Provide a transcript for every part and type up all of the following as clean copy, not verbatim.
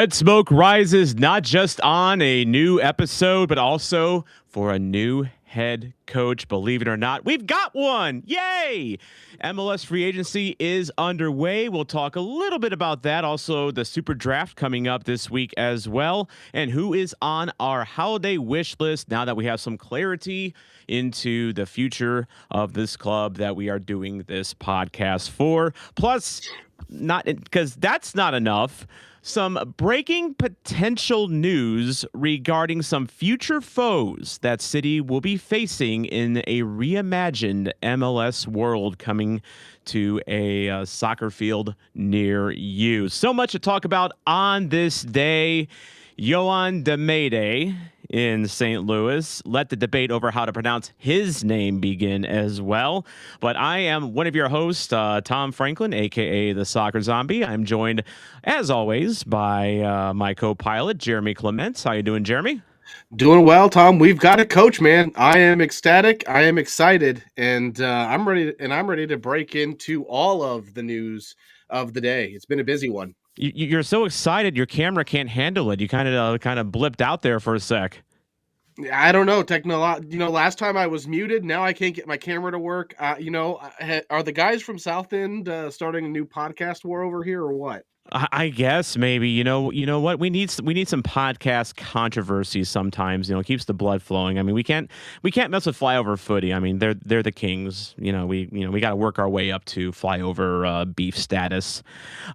Red Smoke rises not just on a new episode, but also for a new head coach. Believe it or not, we've got one. Yay! MLS Free Agency is underway. We'll talk a little bit about that. Also, the SuperDraft coming up this week as well. And who is on our holiday wish list now that we have some clarity into the future of this club that we are doing this podcast for. Plus, not because that's not enough. Some breaking potential news regarding some future foes that City will be facing in a reimagined MLS world coming to a soccer field near you. So much to talk about on this day. Yoann Damet in St. Louis. Let the debate over how to pronounce his name begin as well. But I am one of your hosts, Tom Franklin, a.k.a. the Soccer Zombie. I'm joined, as always, by my co-pilot, Jeremy Clements. How you doing, Jeremy? Doing well, Tom. We've got a coach, man. I am ecstatic. I am excited, and I'm ready. And I'm ready to break into all of the news of the day. It's been a busy one. You're so excited, your camera can't handle it. You kind of blipped out there for a sec. I don't know. Last time I was muted. Now I can't get my camera to work. Are the guys from South End starting a new podcast war over here, or what? I guess maybe you know what we need some podcast controversies sometimes. It keeps the blood flowing. I mean, we can't mess with flyover footy. I mean, they're the kings. We got to work our way up to flyover beef status.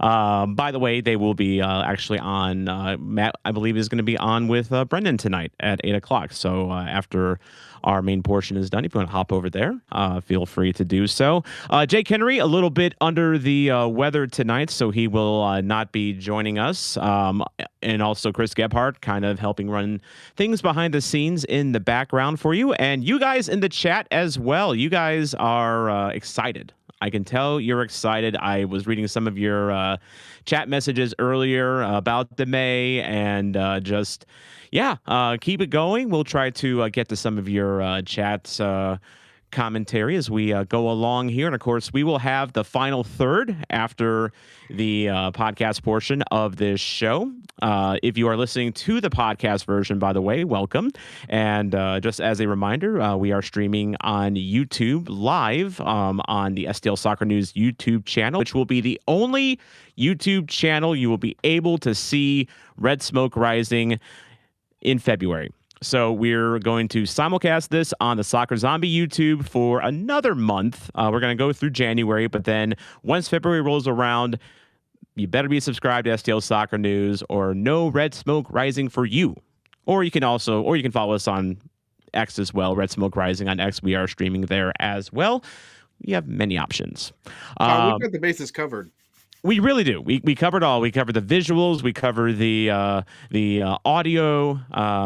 By the way, they will be actually on. Matt, I believe, is going to be on with Brendan tonight at 8:00. So after our main portion is done, if you want to hop over there, feel free to do so. Jake Henry, a little bit under the weather tonight, so he will not be joining us. And also Chris Gebhardt kind of helping run things behind the scenes in the background for you. And you guys in the chat as well. You guys are excited. I can tell you're excited. I was reading some of your chat messages earlier about Damet and keep it going. We'll try to get to some of your chats commentary as we go along here. And of course, we will have the final third after the podcast portion of this show. If you are listening to the podcast version, by the way, welcome. And just as a reminder, we are streaming on YouTube live on the STL Soccer News YouTube channel, which will be the only YouTube channel you will be able to see Red Smoke Rising in February. So we're going to simulcast this on the Soccer Zombie YouTube for another month. We're going to go through January, but then once February rolls around, you better be subscribed to STL Soccer News or no Red Smoke Rising for you. Or you can follow us on X as well, Red Smoke Rising on X. We are streaming there as well. We have many options. We've got the bases covered. We really do. We covered all. We covered the visuals. We covered the audio.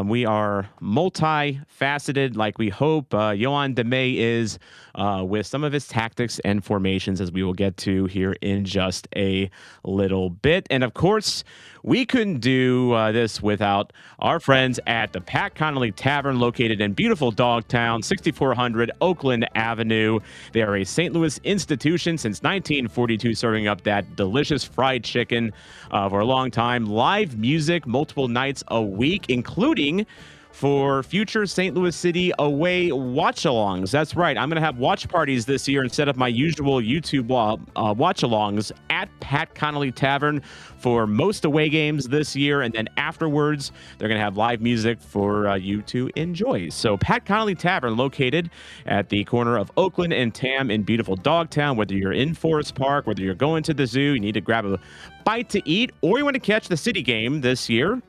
We are multifaceted, like we hope Yoann Damet is, with some of his tactics and formations, as we will get to here in just a little bit. And of course, we couldn't do this without our friends at the Pat Connolly Tavern, located in beautiful Dogtown, 6400 Oakland Avenue. They are a St. Louis institution since 1942, serving up that delicious fried chicken for a long time. Live music multiple nights a week, including for future St. Louis City away watch-alongs. That's right. I'm going to have watch parties this year instead of my usual YouTube watch-alongs at Pat Connolly Tavern for most away games this year. And then afterwards, they're going to have live music for you to enjoy. So Pat Connolly Tavern, located at the corner of Oakland and Tam in beautiful Dogtown. Whether you're in Forest Park, whether you're going to the zoo, you need to grab a bite to eat, or you want to catch the City game this year,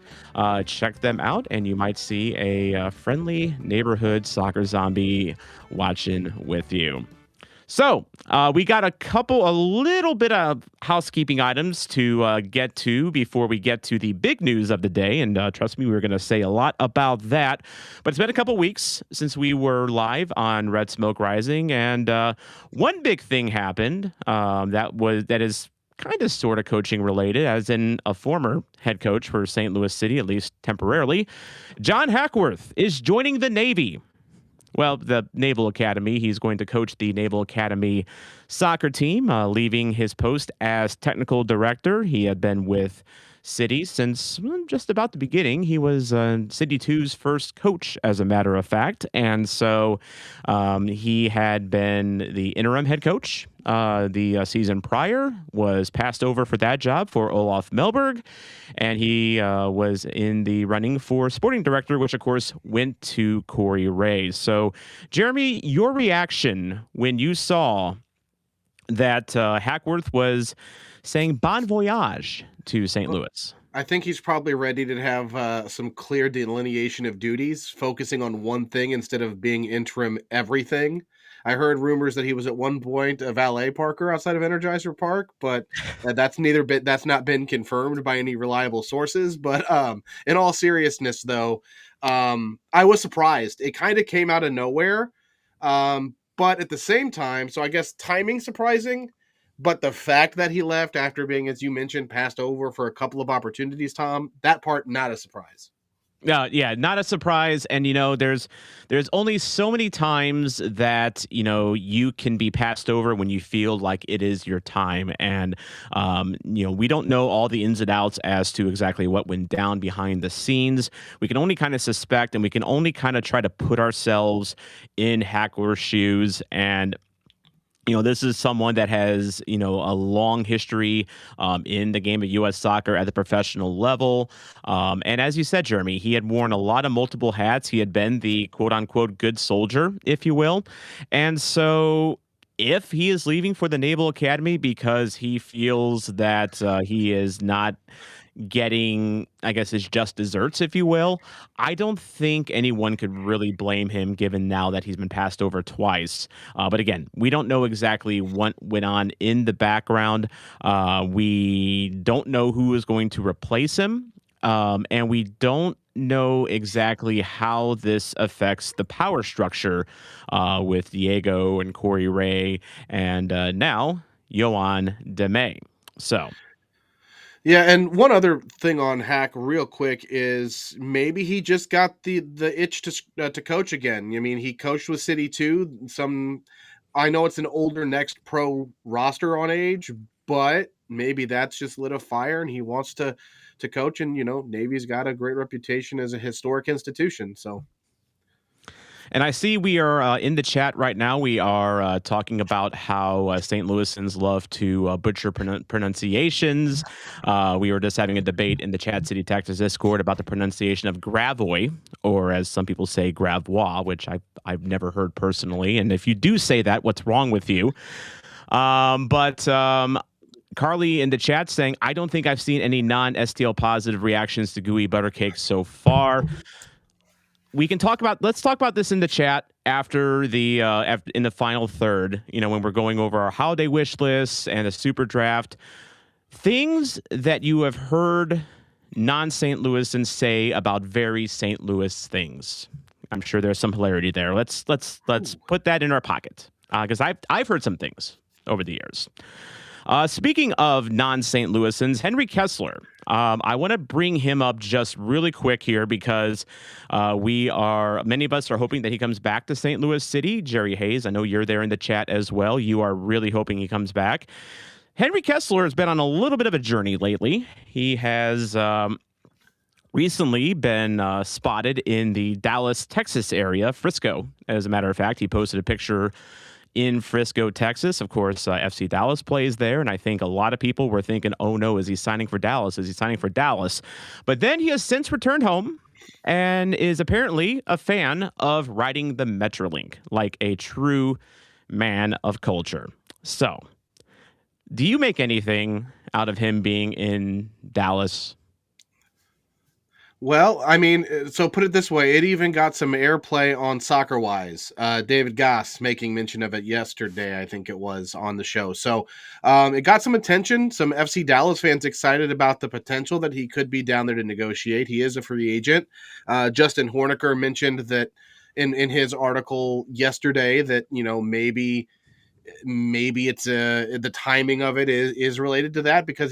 check them out, and you might see a friendly neighborhood soccer zombie watching with you. So we got a little bit of housekeeping items to get to before we get to the big news of the day. And trust me, we're going to say a lot about that. But it's been a couple weeks since we were live on Red Smoke Rising. And one big thing happened that is kind of sort of coaching related, as in a former head coach for St. Louis City, at least temporarily. John Hackworth is joining the Navy. Well, the Naval Academy. He's going to coach the Naval Academy soccer team, leaving his post as technical director. He had been with City since just about the beginning. He was City 2's first coach, as a matter of fact. And so he had been the interim head coach the season prior, was passed over for that job for Olaf Melberg, and he was in the running for sporting director, which of course went to Corey Ray. So, Jeremy, your reaction when you saw that Hackworth was saying bon voyage to St. Louis? I think he's probably ready to have some clear delineation of duties, focusing on one thing instead of being interim everything. I heard rumors that he was at one point a valet parker outside of Energizer Park, but that's not been confirmed by any reliable sources. But in all seriousness, though, I was surprised. It kind of came out of nowhere, but at the same time, so I guess timing surprising. But the fact that he left after being, as you mentioned, passed over for a couple of opportunities, Tom, that part not a surprise. Yeah, not a surprise. And there's only so many times that you can be passed over when you feel like it is your time. And we don't know all the ins and outs as to exactly what went down behind the scenes. We can only kind of suspect, and we can only kind of try to put ourselves in Hackworth's shoes. And this is someone that has, a long history in the game of U.S. soccer at the professional level. And as you said, Jeremy, he had worn a lot of multiple hats. He had been the quote unquote good soldier, if you will. And so if he is leaving for the Naval Academy because he feels that he is not getting, I guess, his just desserts, if you will, I don't think anyone could really blame him given now that he's been passed over twice. But again, we don't know exactly what went on in the background. We don't know who is going to replace him. And we don't know exactly how this affects the power structure with Diego and Corey Ray and now Yoann Damet. So Yeah, and one other thing on Hack, real quick, is maybe he just got the itch to coach again. I mean, he coached with City too. I know it's an older next pro roster on age, but maybe that's just lit a fire, and he wants to coach. And Navy's got a great reputation as a historic institution, so. And I see we are in the chat right now. We are talking about how St. Louisans love to butcher pronunciations. We were just having a debate in the Chat City Texas Discord about the pronunciation of Gravois, or as some people say, Gravois, which I've never heard personally. And if you do say that, what's wrong with you? But Carly in the chat saying, I don't think I've seen any non-STL positive reactions to gooey butter cake so far. Let's talk about this in the chat after in the final third, when we're going over our holiday wish lists and a super draft. Things that you have heard non-St. Louisans say about very St. Louis things. I'm sure there's some hilarity there. Let's put that in our pocket because I've heard some things over the years. Speaking of non-St. Louisans, Henry Kessler. I want to bring him up just really quick here because many of us are hoping that he comes back to St. Louis City. Jerry Hayes, I know you're there in the chat as well. You are really hoping he comes back. Henry Kessler has been on a little bit of a journey lately. He has recently been spotted in the Dallas, Texas area, Frisco. As a matter of fact, he posted a picture in Frisco, Texas. Of course, FC Dallas plays there, and I think a lot of people were thinking, oh no, is he signing for Dallas? Is he signing for Dallas? But then he has since returned home and is apparently a fan of riding the Metrolink like a true man of culture. So, do you make anything out of him being in Dallas? Well, I mean, so put it this way, it even got some airplay on Soccer Wise. David Goss making mention of it yesterday, I think it was, on the show. So it got some attention. Some FC Dallas fans excited about the potential that he could be down there to negotiate. He is a free agent. Justin Horniker mentioned that in his article yesterday that, maybe it's the timing of it is related to that because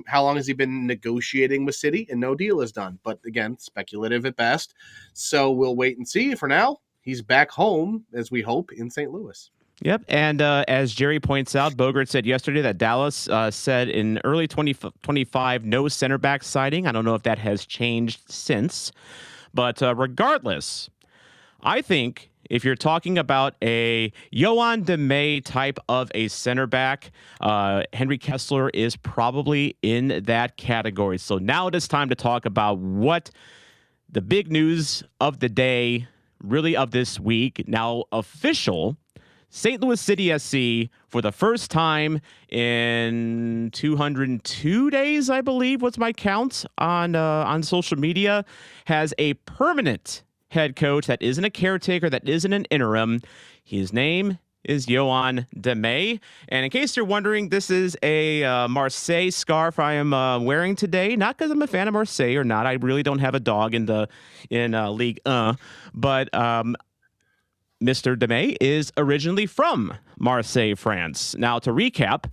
how long has he been negotiating with City and no deal is done, but again, speculative at best. So we'll wait and see. For now, he's back home, as we hope, in St. Louis. Yep. And as Jerry points out, Bogert said yesterday that Dallas said in early 2025 no center back sighting. I don't know if that has changed since. But regardless, I think if you're talking about a Yoann Damet type of a center back, Henry Kessler is probably in that category. So now it is time to talk about what the big news of the day, really of this week, now official. St. Louis City SC, for the first time in 202 days, I believe, what's my count on social media, has a permanent head coach that isn't a caretaker, that isn't an interim. His name is Yoann Damet. And in case you're wondering, this is a Marseille scarf I am wearing today. Not because I'm a fan of Marseille or not. I really don't have a dog in Ligue 1. But Mr. Damet is originally from Marseille, France. Now, to recap,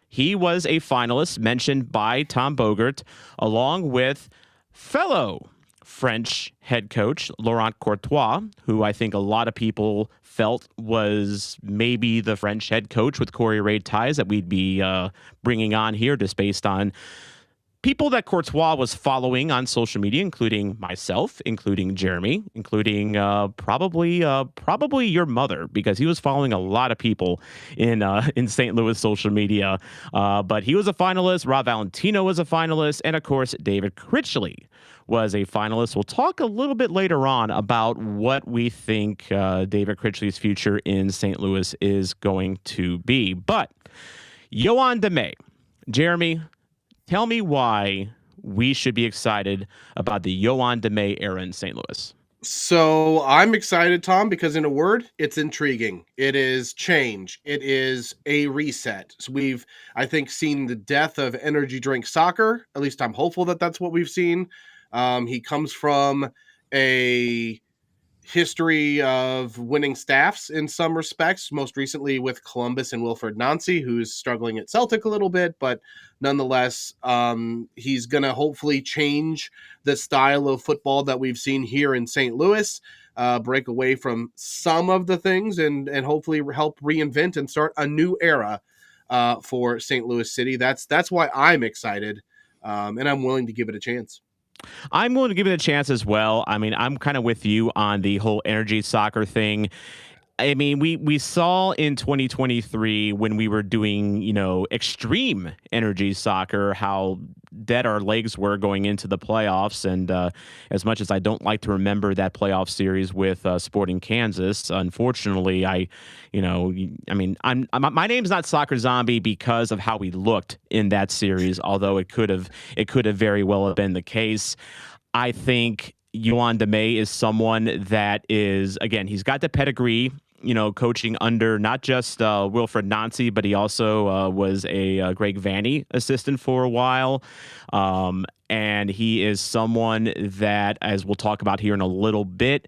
he was a finalist mentioned by Tom Bogert, along with fellow French head coach Laurent Courtois, who I think a lot of people felt was maybe the French head coach with Corey Ray ties that we'd be bringing on here, just based on people that Courtois was following on social media, including myself, including Jeremy, including probably your mother, because he was following a lot of people in St. Louis social media. But he was a finalist. Rob Valentino was a finalist, and of course, David Critchley was a finalist. We'll talk a little bit later on about what we think David Critchley's future in St. Louis is going to be. But Yoann Damet, Jeremy, tell me why we should be excited about the Yoann Damet era in St. Louis. So I'm excited, Tom, because in a word, it's intriguing. It is change. It is a reset. So we've, I think, seen the death of energy drink soccer. At least I'm hopeful that that's what we've seen. He comes from a history of winning staffs in some respects, most recently with Columbus and Wilfred Nancy, who's struggling at Celtic a little bit, but nonetheless, he's going to hopefully change the style of football that we've seen here in St. Louis, break away from some of the things and hopefully help reinvent and start a new era for St. Louis City. That's why I'm excited, and I'm willing to give it a chance. I'm willing to give it a chance as well. I mean, I'm kind of with you on the whole energy soccer thing. I mean, we saw in 2023 when we were doing, extreme energy soccer, how dead our legs were going into the playoffs. And as much as I don't like to remember that playoff series with Sporting Kansas, unfortunately, my name's not Soccer Zombie because of how we looked in that series, although it could have very well been the case. I think Yoann Damet is someone that is, again, he's got the pedigree, coaching under not just Wilfred Nancy, but he also was a Greg Vanney assistant for a while. And he is someone that, as we'll talk about here in a little bit,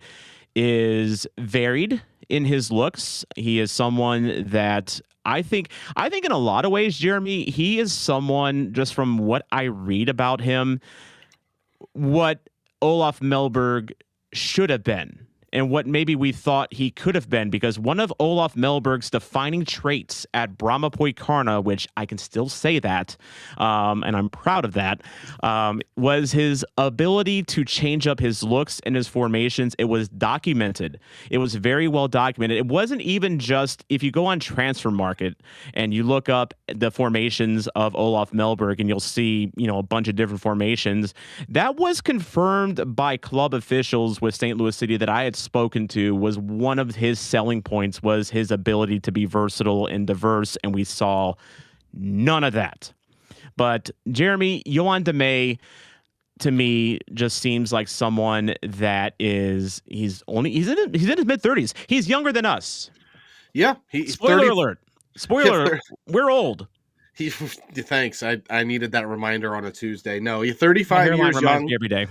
is varied in his looks. He is someone that I think in a lot of ways, Jeremy, he is someone, just from what I read about him, what Olaf Melberg should have been and what maybe we thought he could have been, because one of Olaf Melberg's defining traits at Brahmapoikarna, which I can still say that, and I'm proud of that, was his ability to change up his looks and his formations. It was documented. It was very well documented. It wasn't even just, if you go on Transfer Market and you look up the formations of Olaf Melberg and you'll see, a bunch of different formations, that was confirmed by club officials with St. Louis City that I had spoken to, was one of his selling points, was his ability to be versatile and diverse, and we saw none of that. But Jeremy, Yoann Damet, to me, just seems like someone that he's in his mid-30s. He's younger than us. Yeah, he's Spoiler alert. Spoiler alert. We're old. Thanks. I needed that reminder on a Tuesday. No, you're 35 My years reminds young. me every day.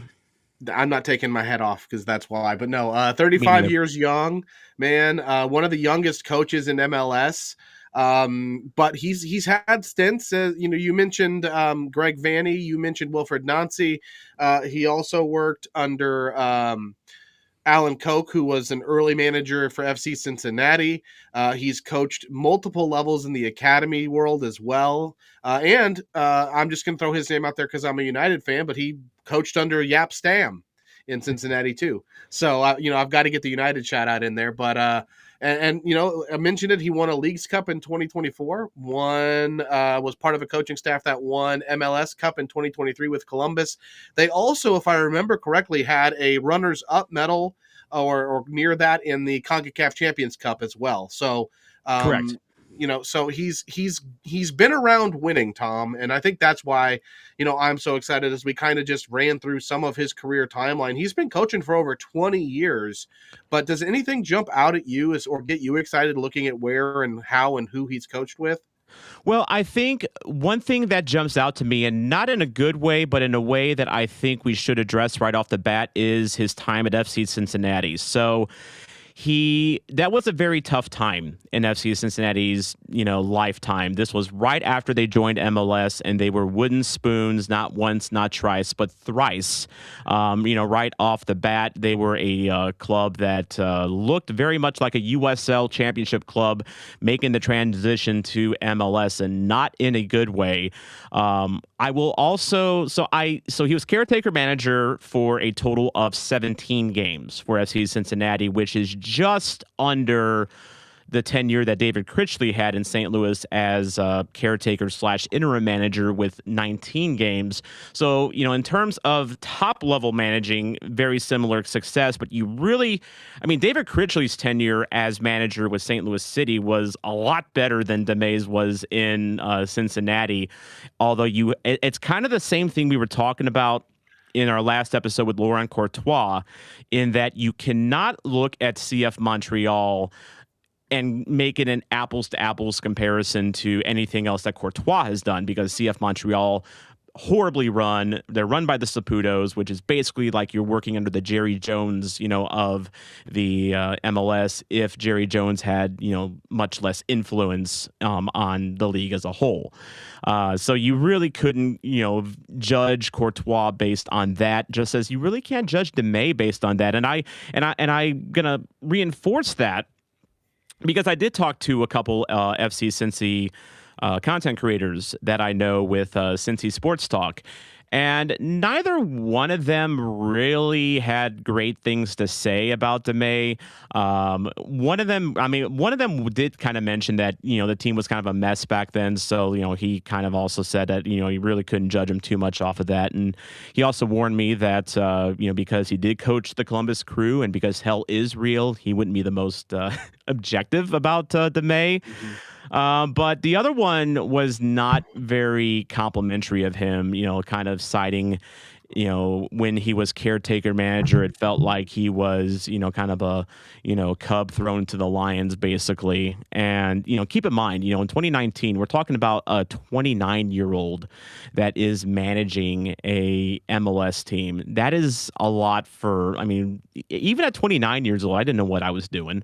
I'm not taking my head off because that's why. But no, 35 years young, man. One of the youngest coaches in MLS. But he's had stints. You mentioned Greg Vanney. You mentioned Wilfred Nancy. He also worked under Alan Koch, who was an early manager for FC Cincinnati. He's coached multiple levels in the academy world as well. And I'm just going to throw his name out there because I'm a United fan, but he coached under Yap Stam in Cincinnati too. So, I've got to get the United shout out in there. But, I mentioned it. He won a Leagues Cup in 2024. Was part of a coaching staff that won MLS Cup in 2023 with Columbus. They also, if I remember correctly, had a runners-up medal or near that in the CONCACAF Champions Cup as well. So, Correct. so he's been around winning, Tom, and I think that's why I'm so excited as we kind of just ran through some of his career timeline. He's been coaching for over 20 years, but does anything jump out at you or get you excited looking at where and how and who he's coached with? Well, I think one thing that jumps out to me, and not in a good way, but in a way that I think we should address right off the bat, is his time at FC Cincinnati. So that was a very tough time in FC Cincinnati's, lifetime. This was right after they joined MLS, and they were wooden spoons, not once, not twice, but thrice. Right off the bat, they were a club that looked very much like a USL Championship club, making the transition to MLS, and not in a good way. I will also so he was caretaker manager for a total of 17 games for FC Cincinnati, which is just under the tenure that David Critchley had in St. Louis as caretaker / interim manager with 19 games. So, in terms of top level managing, very similar success, but David Critchley's tenure as manager with St. Louis City was a lot better than Damet's was in Cincinnati. Although it's kind of the same thing we were talking about in our last episode with Laurent Courtois, in that you cannot look at CF Montreal and make it an apples to apples comparison to anything else that Courtois has done, because CF Montreal horribly run. They're run by the Saputos, which is basically like you're working under the Jerry Jones, of the MLS, if Jerry Jones had, much less influence on the league as a whole. So you really couldn't, judge Courtois based on that, just as you really can't judge Damet based on that. And I'm gonna reinforce that, because I did talk to a couple FC Cincy content creators that I know with Cincy Sports Talk, and neither one of them really had great things to say about Damet. One of them did kind of mention that, the team was kind of a mess back then. So, he kind of also said that, he really couldn't judge him too much off of that. And he also warned me that, because he did coach the Columbus Crew and because hell is real, he wouldn't be the most objective about Damet. Mm-hmm. But the other one was not very complimentary of him, kind of citing, when he was caretaker manager, it felt like he was, kind of a, cub thrown to the lions, basically. And, keep in mind, in 2019, we're talking about a 29-year-old that is managing a MLS team. That is a lot even at 29 years old, I didn't know what I was doing.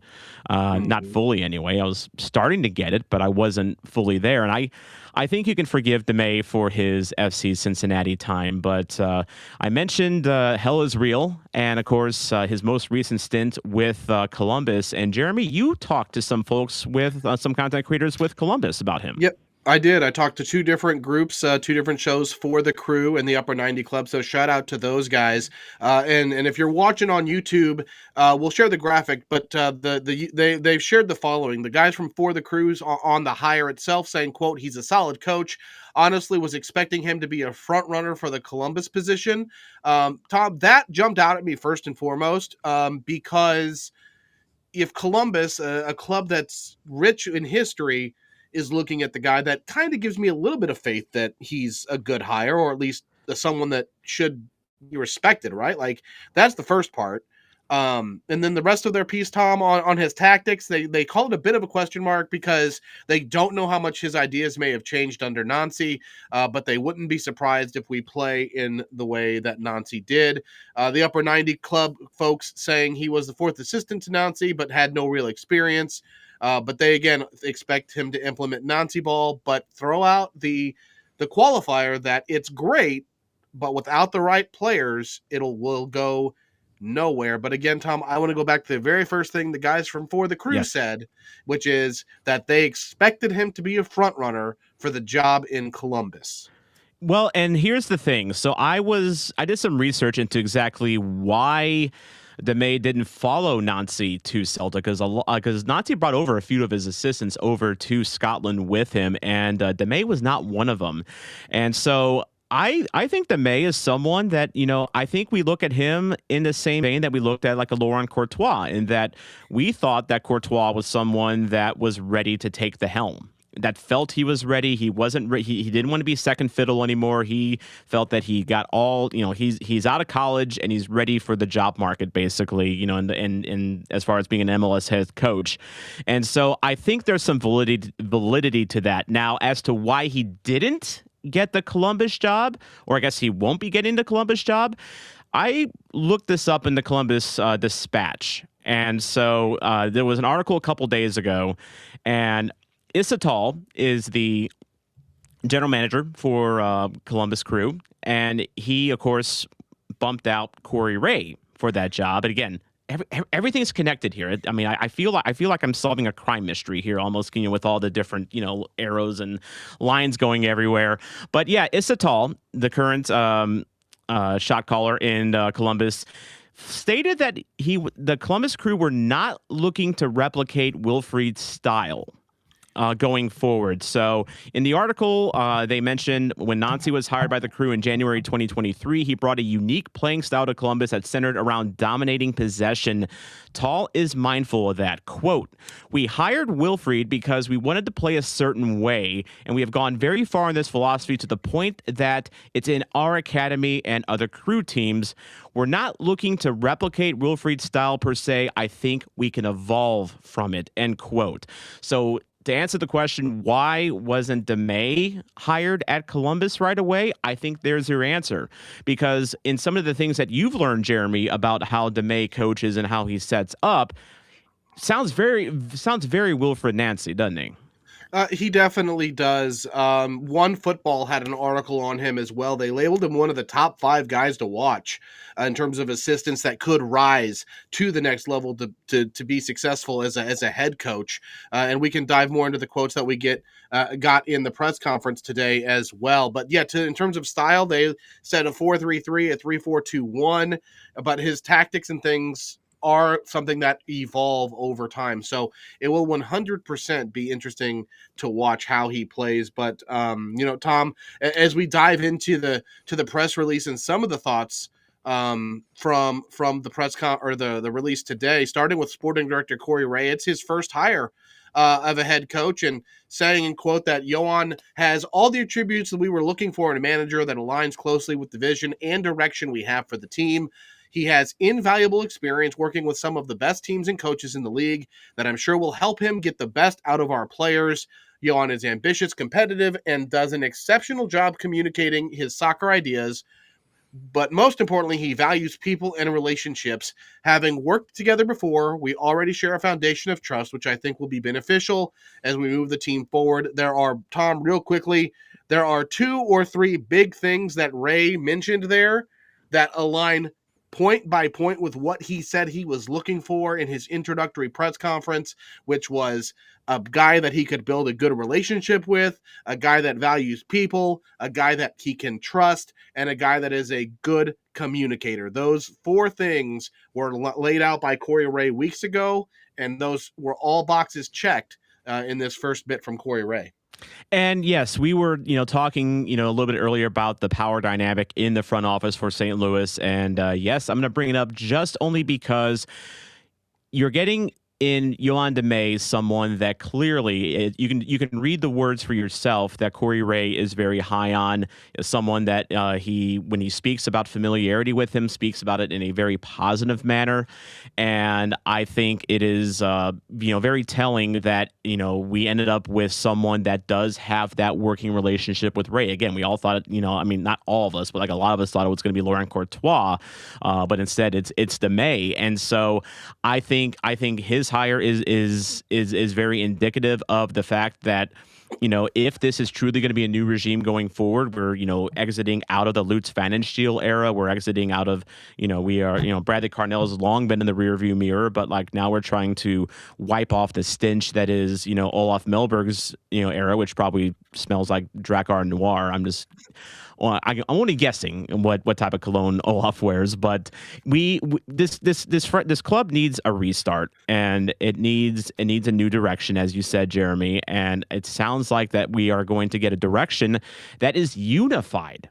Not fully anyway. I was starting to get it, but I wasn't fully there. And I think you can forgive Damet for his FC Cincinnati time, but I mentioned hell is real, and of course his most recent stint with Columbus. And Jeremy, you talked to some folks with some content creators with Columbus about him. Yep. I did. I talked to two different groups, two different shows for the Crew and the Upper 90 Club. So shout out to those guys. And if you're watching on YouTube, we'll share the graphic. But they've shared the following: the guys from For the Crews on the hire itself saying, "quote He's a solid coach. Honestly, was expecting him to be a front runner for the Columbus position." Tom, that jumped out at me first and foremost, because if Columbus, a club that's rich in history, is looking at the guy, that kind of gives me a little bit of faith that he's a good hire, or at least someone that should be respected, right? Like, that's the first part. And then the rest of their piece, Tom, on his tactics, they call it a bit of a question mark because they don't know how much his ideas may have changed under Nancy, but they wouldn't be surprised if we play in the way that Nancy did. The Upper 90 Club folks saying he was the fourth assistant to Nancy, but had no real experience. But they, again, expect him to implement Nancy ball, but throw out the qualifier that it's great, but without the right players, will go nowhere. But again, Tom, I want to go back to the very first thing the guys from For the Crew Yes. said, which is that they expected him to be a front runner for the job in Columbus. Well, and here's the thing. So I did some research into exactly why Damet didn't follow Nancy to Celtic, because Nancy brought over a few of his assistants over to Scotland with him, and Damet was not one of them. And so I think Damet is someone that, I think we look at him in the same vein that we looked at like a Laurent Courtois, in that we thought that Courtois was someone that was ready to take the helm, that felt he was ready. He wasn't. He didn't want to be second fiddle anymore. He felt that he got all. He's out of college and he's ready for the job market, basically. In as far as being an MLS head coach, and so I think there's some validity to that. Now, as to why he didn't get the Columbus job, or I guess he won't be getting the Columbus job, I looked this up in the Columbus Dispatch, and so there was an article a couple days ago, and Isatal is the general manager for Columbus Crew, and he, of course, bumped out Corey Ray for that job. And again, everything's connected here. I mean, I feel like I'm solving a crime mystery here, almost, with all the different arrows and lines going everywhere. But yeah, Isatal, the current shot caller in Columbus, stated that the Columbus Crew were not looking to replicate Wilfried's style going forward. So in the article, they mentioned when Nancy was hired by the Crew in January 2023, he brought a unique playing style to Columbus that centered around dominating possession. Tall is mindful of that. Quote, "We hired Wilfried because we wanted to play a certain way, and we have gone very far in this philosophy to the point that it's in our academy and other Crew teams. We're not looking to replicate Wilfried's style per se. I think we can evolve from it," end quote. So to answer the question, why wasn't Damet hired at Columbus right away? I think there's your answer. Because in some of the things that you've learned, Jeremy, about how Damet coaches and how he sets up, sounds very Wilfried Nancy, doesn't he? He definitely does. One Football had an article on him as well. They labeled him one of the top 5 guys to watch in terms of assistants that could rise to the next level to be successful as a head coach. And we can dive more into the quotes that we got in the press conference today as well. But yeah, in terms of style, they said a 4-3-3, a 3-4-2-1, but his tactics and things are something that evolve over time. So it will 100% be interesting to watch how he plays. But Tom, as we dive into the press release and some of the thoughts from the the release today, starting with sporting director Corey Ray, it's his first hire of a head coach, and saying in quote that Yoann has all the attributes that we were looking for in a manager that aligns closely with the vision and direction we have for the team. He has invaluable experience working with some of the best teams and coaches in the league that I'm sure will help him get the best out of our players. Yoann is ambitious, competitive, and does an exceptional job communicating his soccer ideas. But most importantly, he values people and relationships. Having worked together before, we already share a foundation of trust, which I think will be beneficial as we move the team forward. Tom, real quickly, there are 2 or 3 big things that Ray mentioned there that align point by point with what he said he was looking for in his introductory press conference, which was a guy that he could build a good relationship with, a guy that values people, a guy that he can trust, and a guy that is a good communicator. Those 4 things were laid out by Corey Ray weeks ago, and those were all boxes checked in this first bit from Corey Ray. And yes, we were, talking, a little bit earlier about the power dynamic in the front office for St. Louis. And yes, I'm going to bring it up just only because you're getting in Yoann Damet someone that clearly you can read the words for yourself that Corey Ray is very high on. Someone that when he speaks about familiarity with him, speaks about it in a very positive manner. And I think it is very telling that we ended up with someone that does have that working relationship with Ray. Again, we all thought not all of us, but like a lot of us thought it was going to be Laurent Courtois, but instead it's Damet. And so I think his hire is very indicative of the fact that if this is truly going to be a new regime going forward, we're, exiting out of the Lutz Pfannenstiel era. We're exiting out of, we are, Bradley Carnell has long been in the rearview mirror, but like now we're trying to wipe off the stench that is, Olaf Melberg's, era, which probably smells like Drakkar Noir. Well, I'm only guessing what type of cologne Olaf wears, but this club needs a restart, and it needs a new direction, as you said, Jeremy. And it sounds like that we are going to get a direction that is unified,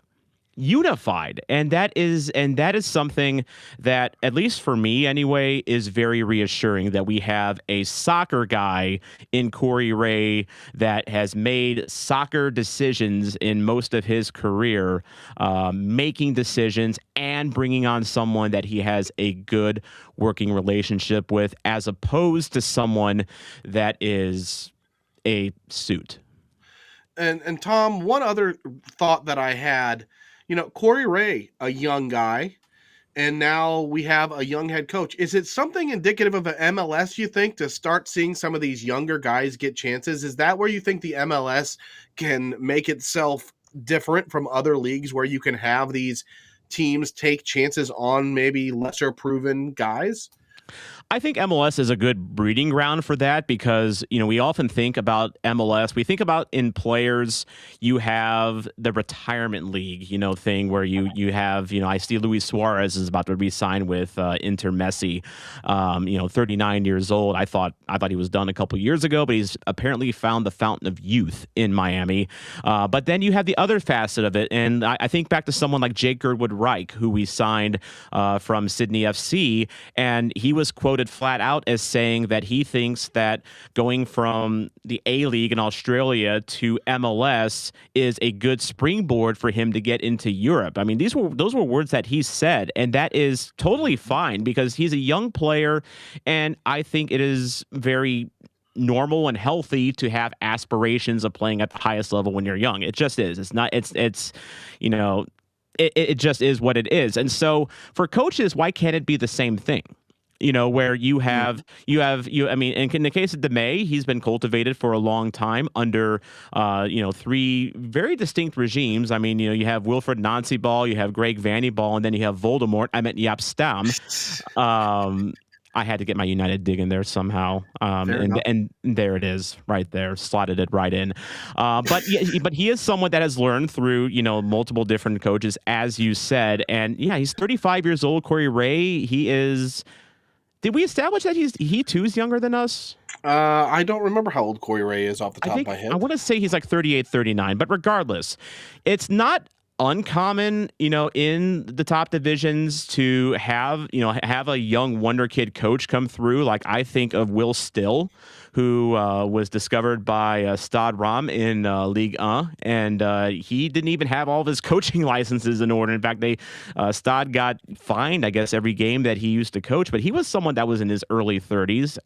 and that is something that, at least for me anyway, is very reassuring, that we have a soccer guy in Corey Ray that has made soccer decisions in most of his career, making decisions and bringing on someone that he has a good working relationship with, as opposed to someone that is a suit. And Tom, one other thought that I had, Corey Ray, a young guy, and now we have a young head coach. Is it something indicative of the MLS, you think, to start seeing some of these younger guys get chances? Is that where you think the MLS can make itself different from other leagues, where you can have these teams take chances on maybe lesser proven guys? I think MLS is a good breeding ground for that, because, we often think about MLS. We think about, in players, you have the retirement league, thing where you have, I see Luis Suarez is about to re-sign with Inter Messi, 39 years old. I thought he was done a couple years ago, but he's apparently found the fountain of youth in Miami. But then you have the other facet of it, and I think back to someone like Jake Girdwood Reich, who we signed from Sydney FC, and he was quoted flat out as saying that he thinks that going from the A-League in Australia to MLS is a good springboard for him to get into Europe. I mean, those were words that he said, and that is totally fine, because he's a young player, and I think it is very normal and healthy to have aspirations of playing at the highest level when you're young. It just is. It's not. It's it just is what it is. And so for coaches, why can't it be the same thing? Where you have, I mean, in the case of Damet, he's been cultivated for a long time under, three very distinct regimes. I mean, you have Wilfred Nancy Ball, you have Greg Vanny Ball, and then you have Voldemort. I meant Jaap Stam. I had to get my United dig in there somehow. And there it is right there, slotted it right in. But he is someone that has learned through, multiple different coaches, as you said. And yeah, he's 35 years old, Corey Ray. He is. Did we establish that he too is younger than us? I don't remember how old Corey Ray is off the top of my head. I want to say he's like 38, 39, but regardless, it's not uncommon, in the top divisions to have a young wonder kid coach come through. Like, I think of Will Still, who was discovered by Stade Ram in Ligue 1, and he didn't even have all of his coaching licenses in order. In fact, Stade got fined, I guess, every game that he used to coach, but he was someone that was in his early 30s,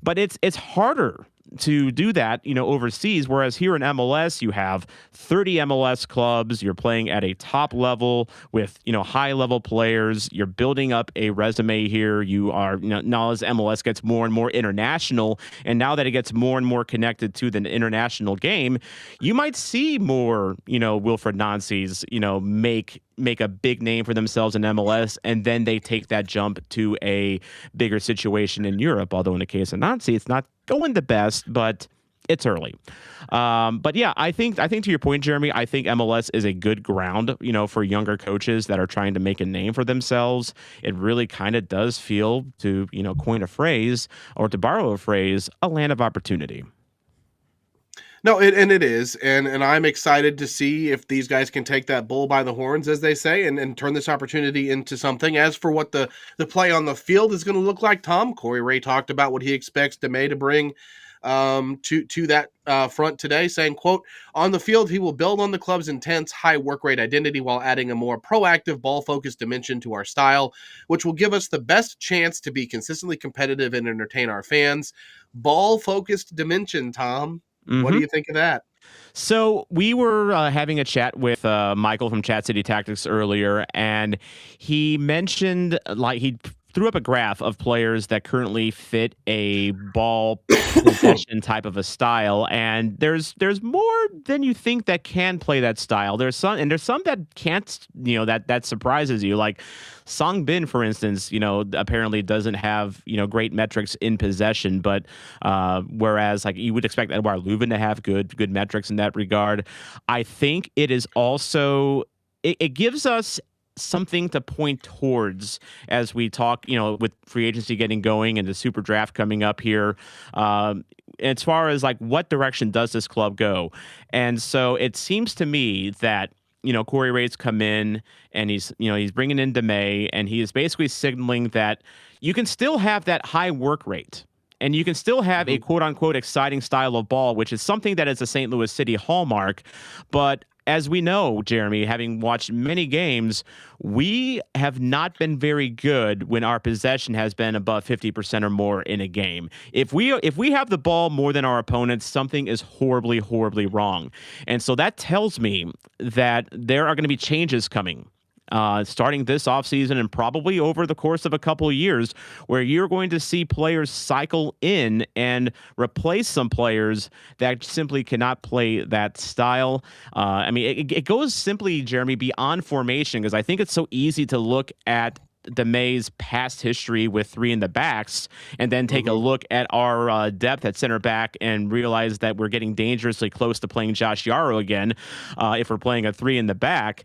but it's harder to do that, overseas. Whereas here in MLS, you have 30 MLS clubs. You're playing at a top level with, high level players. You're building up a resume here. You are, now as MLS gets more and more international, and now that it gets more and more connected to the international game, you might see more, Wilfred Nancy's, make a big name for themselves in MLS, and then they take that jump to a bigger situation in Europe. Although in the case of Nancy, it's not going the best, but it's early. But yeah, I think to your point, Jeremy, I think MLS is a good ground, for younger coaches that are trying to make a name for themselves. It really kind of does feel, to, coin a phrase or to borrow a phrase, a land of opportunity. No, it is, and I'm excited to see if these guys can take that bull by the horns, as they say, and turn this opportunity into something. As for what the play on the field is going to look like, Tom, Corey Ray talked about what he expects Damet to bring to that front today, saying, quote, "On the field, he will build on the club's intense high work rate identity while adding a more proactive ball-focused dimension to our style, which will give us the best chance to be consistently competitive and entertain our fans." Ball-focused dimension, Tom. What do you think of that? So we were having a chat with Michael from Chat City Tactics earlier, and he mentioned, like, he threw up a graph of players that currently fit a ball possession type of a style, and there's more than you think that can play that style. There's some that can't, that surprises you. Like Song Bin, for instance, apparently doesn't have, great metrics in possession, but whereas like you would expect Edouard Leuven to have good metrics in that regard. I think it is also it gives us something to point towards as we talk, with free agency getting going and the super draft coming up here. As far as like what direction does this club go? And so it seems to me that Corey Ray's come in and he's bringing in Damet, and he is basically signaling that you can still have that high work rate. And you can still have a quote unquote exciting style of ball, which is something that is a St. Louis City hallmark. But as we know, Jeremy, having watched many games, we have not been very good when our possession has been above 50% or more in a game. If we have the ball more than our opponents, something is horribly, horribly wrong. And so that tells me that there are going to be changes coming. Starting this offseason and probably over the course of a couple of years, where you're going to see players cycle in and replace some players that simply cannot play that style. It goes simply, Jeremy, beyond formation, because I think it's so easy to look at Damet's past history with three in the backs and then take a look at our depth at center back and realize that we're getting dangerously close to playing Josh Yaro again if we're playing a three in the back.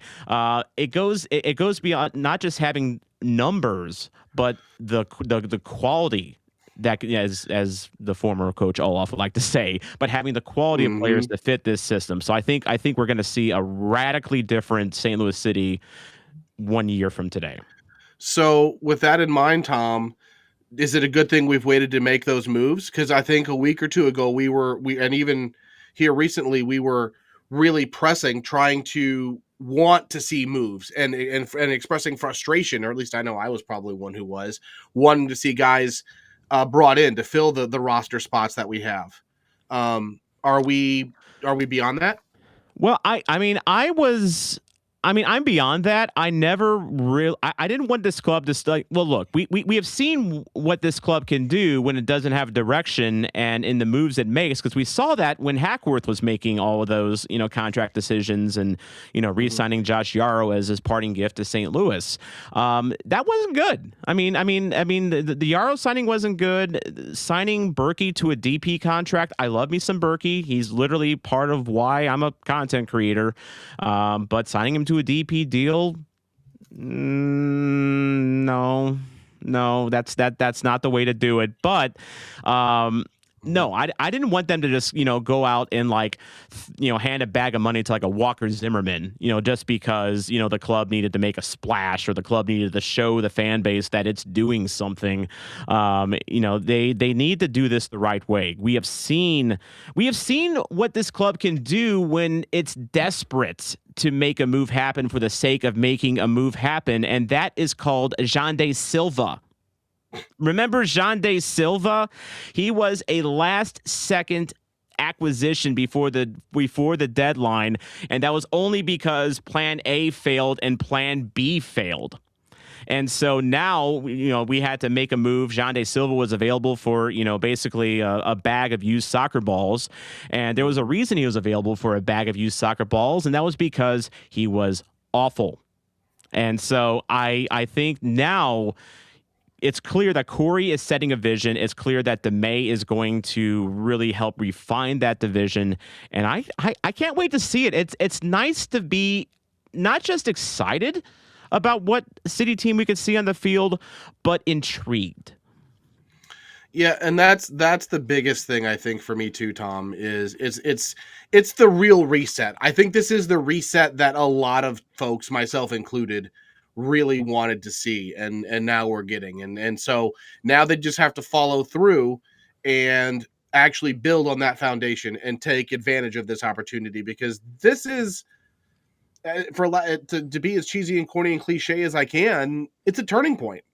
It goes beyond not just having numbers, but the quality that, as the former coach Olaf would like to say, but having the quality of players that fit this system. So I think we're going to see a radically different St. Louis City 1 year from today. So with that in mind, Tom, is it a good thing we've waited to make those moves? Because I think a week or two ago and even here recently, we were really pressing, trying to want to see moves and expressing frustration, or at least I know I was probably one who was wanting to see guys brought in to fill the roster spots that we have. Are we beyond that? Well, I'm beyond that. I never really, I didn't want this club to stay. Well, look, we have seen what this club can do when it doesn't have direction and in the moves it makes, because we saw that when Hackworth was making all of those, contract decisions and, re-signing Josh Yaro as his parting gift to St. Louis. That wasn't good. The Yaro signing wasn't good. Signing Berkey to a DP contract. I love me some Berkey. He's literally part of why I'm a content creator. But signing him to a DP deal, no, that's not the way to do it. But no, I didn't want them to just, go out and hand a bag of money to like a Walker Zimmerman, just because, the club needed to make a splash or the club needed to show the fan base that it's doing something. They need to do this the right way. We have seen what this club can do when it's desperate to make a move happen for the sake of making a move happen. And that is called Yoann Silva. Remember Yoann Silva? He was a last-second acquisition before the deadline, and that was only because Plan A failed and Plan B failed. And so now, we had to make a move. Yoann Silva was available for, basically a bag of used soccer balls. And there was a reason he was available for a bag of used soccer balls, and that was because he was awful. And so I think now it's clear that Corey is setting a vision. It's clear that Damet is going to really help refine that division. And I can't wait to see it. It's nice to be not just excited about what city team we could see on the field, but intrigued. Yeah, and that's the biggest thing I think for me too, Tom, is it's the real reset. I think this is the reset that a lot of folks, myself included, really wanted to see, and now we're getting. And so now they just have to follow through and actually build on that foundation and take advantage of this opportunity, because this is to be as cheesy and corny and cliche as I can, it's a turning point.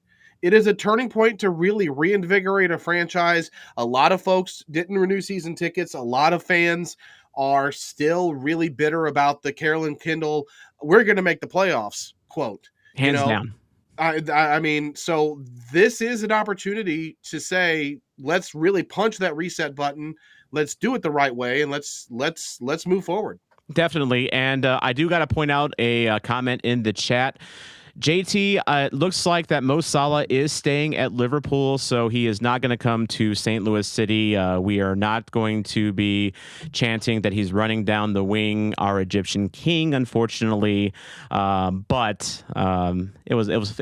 It is a turning point to really reinvigorate a franchise. A lot of folks didn't renew season tickets. A lot of fans are still really bitter about the Carolyn Kindle, we're going to make the playoffs quote. Hands down. I mean, so this is an opportunity to say, let's really punch that reset button. Let's do it the right way, and let's move forward. Definitely. And I do got to point out a comment in the chat. JT, it looks like that Mo Salah is staying at Liverpool, so he is not going to come to St. Louis City. We are not going to be chanting that he's running down the wing, our Egyptian king, unfortunately. But it was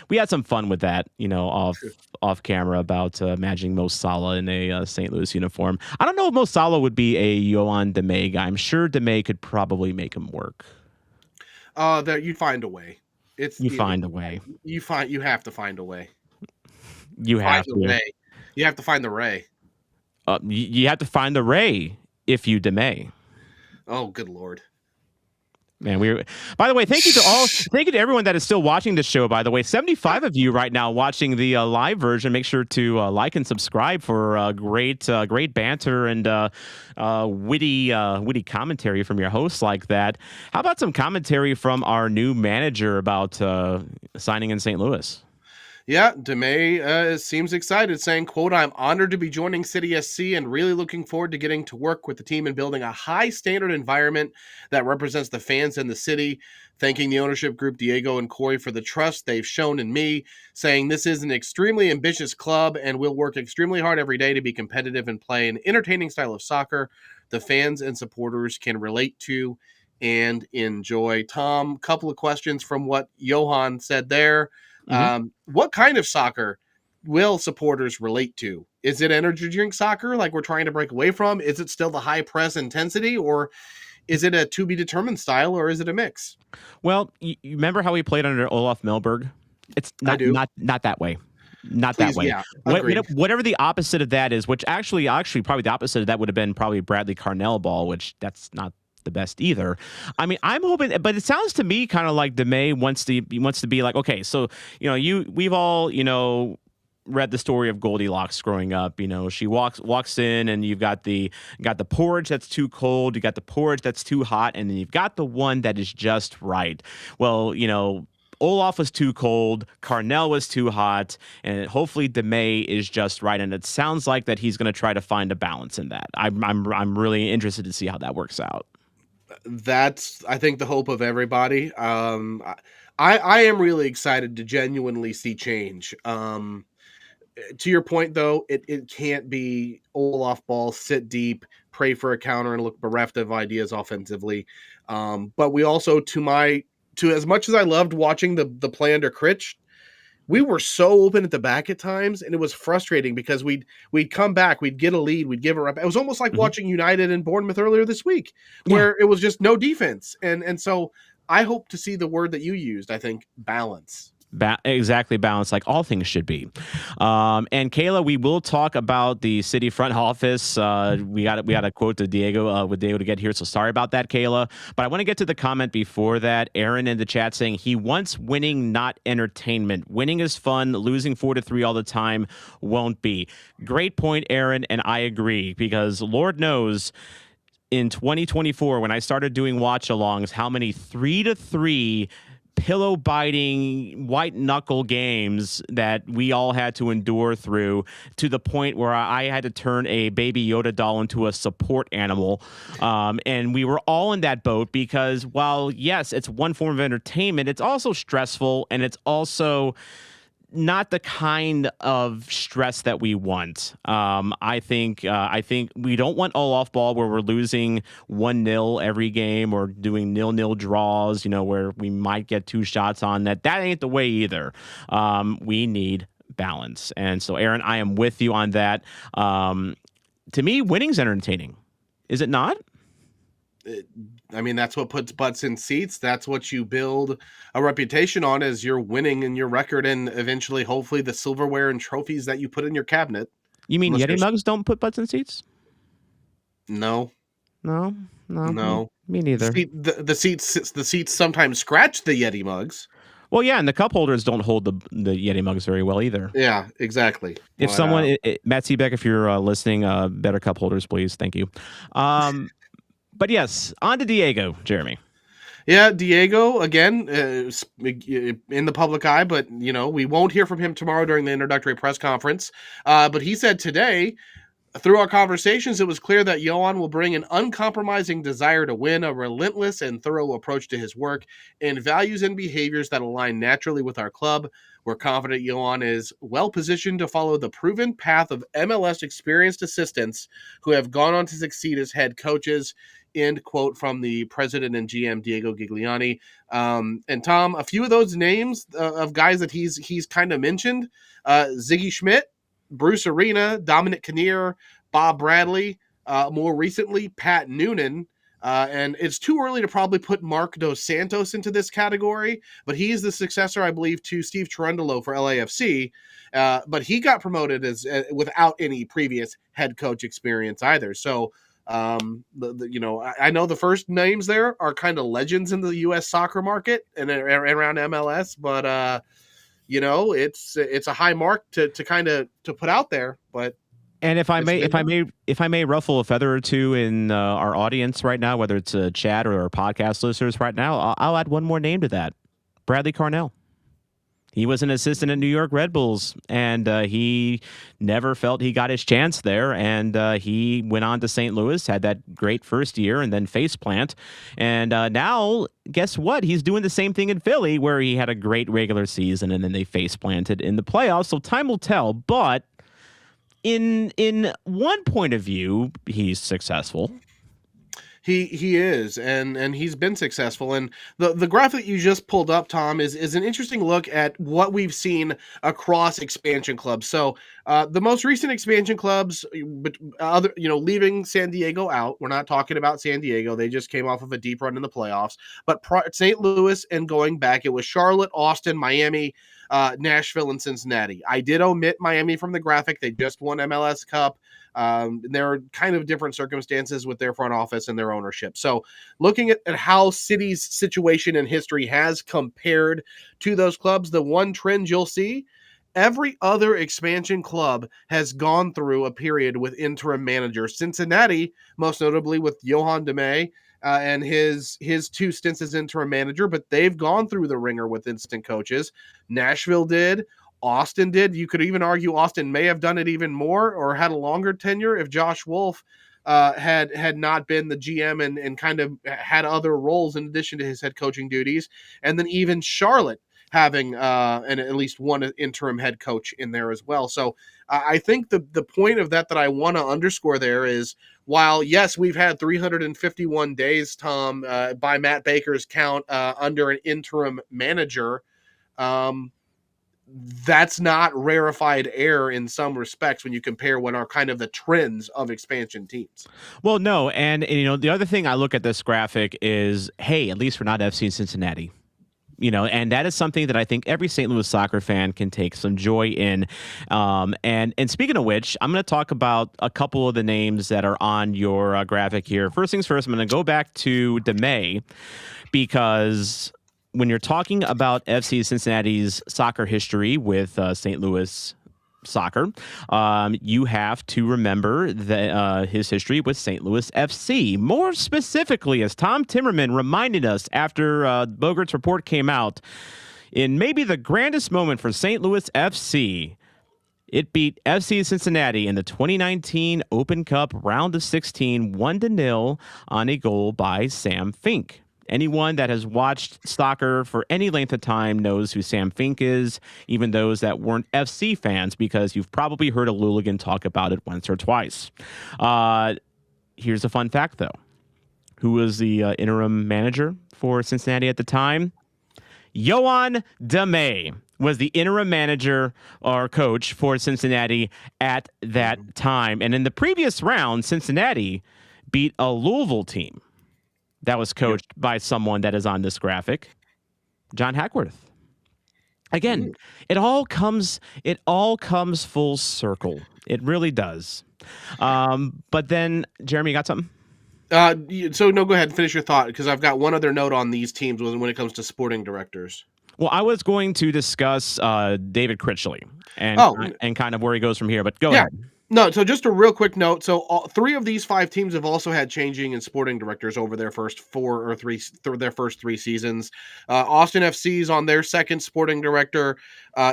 we had some fun with that, off camera about imagining Mo Salah in a St. Louis uniform. I don't know if Mo Salah would be a Yoann Damet guy. I'm sure Damet could probably make him work. That you find a way. It's You find a way. you have to find a way. You Find have the to. Ray. You have to find the Ray. You have to find the Ray if you demay. Oh, good Lord. Man, by the way, thank you to everyone that is still watching this show. By the way, 75 of you right now watching the live version. Make sure to like and subscribe for great banter and witty commentary from your hosts like that. How about some commentary from our new manager about signing in St. Louis? Yeah, Damet seems excited, saying, quote, "I'm honored to be joining City SC and really looking forward to getting to work with the team and building a high-standard environment that represents the fans and the city. Thanking the ownership group, Diego and Corey, for the trust they've shown in me, saying this is an extremely ambitious club and we'll work extremely hard every day to be competitive and play an entertaining style of soccer the fans and supporters can relate to and enjoy." Tom, couple of questions from what Yoann said there. Mm-hmm. What kind of soccer will supporters relate to? Is it energy drink soccer like we're trying to break away from? Is it still the high press intensity, or is it a to be determined style, or is it a mix? Well, you remember how we played under Olaf Milberg? It's I not do. not that way. Not that Please, way. yeah, agreed. Whatever the opposite of that is, which actually probably the opposite of that would have been probably Bradley Carnell ball, which that's not the best either. I mean, I'm hoping, but it sounds to me kind of like DeMay wants to be like, okay, so we've all read the story of Goldilocks growing up. She walks in, and you've got the porridge that's too cold, you got the porridge that's too hot, and then you've got the one that is just right. Well, Olaf was too cold, Carnell was too hot, and hopefully DeMay is just right. And it sounds like that he's going to try to find a balance in that. I'm really interested to see how that works out. That's, I think, the hope of everybody. I am really excited to genuinely see change. To your point, though, it can't be Olaf ball, sit deep, pray for a counter, and look bereft of ideas offensively. But we also, to as much as I loved watching the play under Critch, we were so open at the back at times, and it was frustrating because we'd come back, we'd get a lead, we'd give it up. It was almost like watching United and Bournemouth earlier this week, where it was just no defense. And so I hope to see the word that you used. I think balance. Exactly, balance, like all things should be. And Kayla, we will talk about the city front office. We got a quote to Diego with Diego to get here, so sorry about that, Kayla. But I want to get to the comment before that. Aaron in the chat saying he wants winning, not entertainment. Winning is fun. Losing 4-3 all the time won't be. Great point, Aaron, and I agree, because Lord knows, in 2024, when I started doing watch-alongs, how many 3-3 pillow biting white knuckle games that we all had to endure through, to the point where I had to turn a baby Yoda doll into a support animal. And we were all in that boat, because while yes, it's one form of entertainment, it's also stressful, and it's also not the kind of stress that we want. I think we don't want all off ball where we're losing 1-0 every game, or doing 0-0 draws, where we might get 2 shots on net. That ain't the way either. We need balance. And so, Aaron, I am with you on that. To me, winning's entertaining. Is it not? I mean, that's what puts butts in seats. That's what you build a reputation on, as you're winning in your record, and eventually, hopefully, the silverware and trophies that you put in your cabinet. You mean Yeti mugs don't put butts in seats? No. No. Me neither. The seats sometimes scratch the Yeti mugs. Well, yeah, and the cup holders don't hold the Yeti mugs very well either. Yeah, exactly. If someone, Matt Seebeck, if you're listening, better cup holders, please. Thank you. But yes, on to Diego, Jeremy. Yeah, Diego again in the public eye, but we won't hear from him tomorrow during the introductory press conference. But he said today, through our conversations, it was clear that Yoann will bring an uncompromising desire to win, a relentless and thorough approach to his work, and values and behaviors that align naturally with our club. We're confident Yoann is well positioned to follow the proven path of MLS experienced assistants who have gone on to succeed as head coaches. End quote from the president and GM Diego Gigliani. And Tom, a few of those names of guys that he's kind of mentioned: Ziggy Schmidt, Bruce Arena, Dominic Kinnear, Bob Bradley, more recently, Pat Noonan. And it's too early to probably put Mark Dos Santos into this category, but he's the successor, I believe, to Steve Cherundolo for LAFC. But he got promoted as without any previous head coach experience either. So, I know the first names there are kind of legends in the U.S. soccer market and around MLS, but it's a high mark to kind of to put out there, but And if I may ruffle a feather or two in our audience right now, whether it's a chat or our podcast listeners right now, I'll add one more name to that: Bradley Carnell. He was an assistant at New York Red Bulls, and he never felt he got his chance there. And he went on to St. Louis, had that great first year, and then faceplant. And now, guess what? He's doing the same thing in Philly, where he had a great regular season, and then they faceplanted in the playoffs. So time will tell. But in one point of view, he's successful. He is, and he's been successful. And the graphic you just pulled up, Tom, is an interesting look at what we've seen across expansion clubs. So the most recent expansion clubs, but leaving San Diego out, we're not talking about San Diego. They just came off of a deep run in the playoffs. But St. Louis and going back, it was Charlotte, Austin, Miami, Nashville, and Cincinnati. I did omit Miami from the graphic. They just won MLS Cup. There are kind of different circumstances with their front office and their ownership. So looking at how City's situation and history has compared to those clubs, the one trend you'll see: every other expansion club has gone through a period with interim managers. Cincinnati, most notably with Yoann Damet, and his two stints as interim manager, but they've gone through the ringer with instant coaches. Nashville did. Austin did. You could even argue Austin may have done it even more or had a longer tenure if Josh Wolf had not been the GM and kind of had other roles in addition to his head coaching duties. And then even Charlotte having at least one interim head coach in there as well. So I think the point of that I want to underscore there is, while yes, we've had 351 days, Tom, by Matt Baker's count, under an interim manager, that's not rarefied air in some respects when you compare what are kind of the trends of expansion teams. Well, no, and the other thing I look at this graphic is, hey, at least we're not FC Cincinnati. And that is something that I think every St. Louis soccer fan can take some joy in. And speaking of which, I'm going to talk about a couple of the names that are on your graphic here. First things first, I'm going to go back to Damet, because when you're talking about FC Cincinnati's soccer history with St. Louis soccer, you have to remember his history with St. Louis FC. More specifically, as Tom Timmerman reminded us after Bogert's report came out, in maybe the grandest moment for St. Louis FC, it beat FC Cincinnati in the 2019 Open Cup round of 16, 1-0 on a goal by Sam Fink. Anyone that has watched soccer for any length of time knows who Sam Fink is, even those that weren't FC fans, because you've probably heard a Luligan talk about it once or twice. Here's a fun fact, though. Who was the interim manager for Cincinnati at the time? Yoann Damet was the interim manager or coach for Cincinnati at that time. And in the previous round, Cincinnati beat a Louisville team that was coached by someone that is on this graphic, John Hackworth. Again, it all comes full circle. It really does. But then, Jeremy, you got something? So no, go ahead and finish your thought, because I've got one other note on these teams when it comes to sporting directors. Well, I was going to discuss David Critchley and kind of where he goes from here, but go ahead. No, so just a real quick note. So three of these five teams have also had changing in sporting directors over their first their first three seasons. Austin FC is on their second sporting director.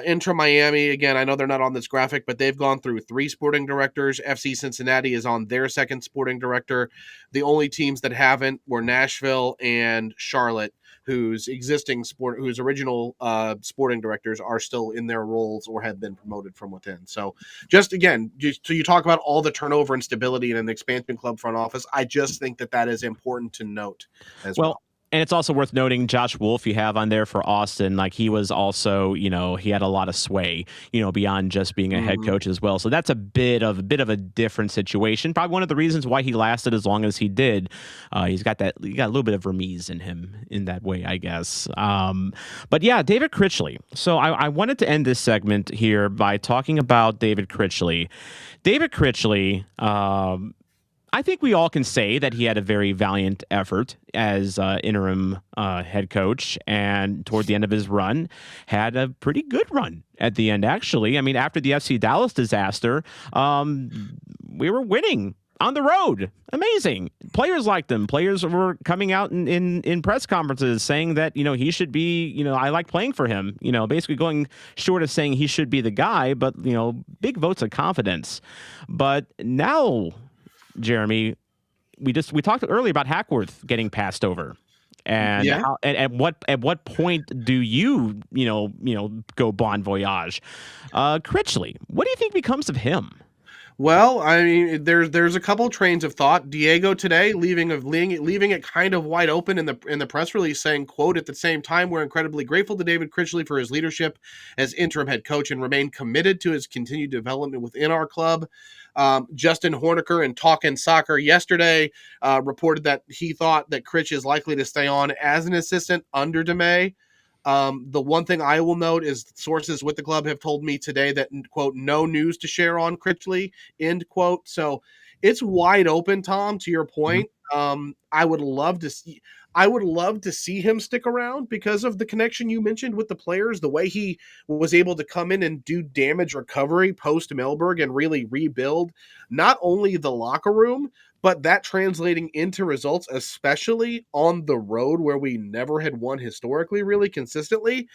Inter Miami, again, I know they're not on this graphic, but they've gone through three sporting directors. FC Cincinnati is on their second sporting director. The only teams that haven't were Nashville and Charlotte, whose original sporting directors are still in their roles or have been promoted from within. So so you talk about all the turnover and stability in an expansion club front office. I just think that is important to note as well. And it's also worth noting Josh Wolf you have on there for Austin. Like he was also, he had a lot of sway, beyond just being a head coach as well. So that's a bit of a different situation. Probably one of the reasons why he lasted as long as he did. He got a little bit of remise in him in that way, I guess. But yeah, David Critchley. So I wanted to end this segment here by talking about David Critchley. David Critchley, I think we all can say that he had a very valiant effort as interim head coach, and toward the end of his run, had a pretty good run at the end, actually. I mean, after the FC Dallas disaster, we were winning on the road. Amazing. Players liked him. Players were coming out in press conferences saying that, he should be, I like playing for him, basically going short of saying he should be the guy, but, big votes of confidence. But now, Jeremy, we talked earlier about Hackworth getting passed over, and at what point do you go bon voyage? Critchley, what do you think becomes of him? Well, I mean, there's a couple trains of thought. Diego today leaving it kind of wide open in the press release, saying, "quote At the same time, we're incredibly grateful to David Critchley for his leadership as interim head coach and remain committed to his continued development within our club." Justin Horniker in Talkin' Soccer yesterday reported that he thought that Critch is likely to stay on as an assistant under Damet. The one thing I will note is sources with the club have told me today that, quote, no news to share on Critchley, end quote. So it's wide open, Tom, to your point. I would love to see him stick around because of the connection you mentioned with the players, the way he was able to come in and do damage recovery post Melberg and really rebuild not only the locker room, but that translating into results, especially on the road where we never had won historically really consistently.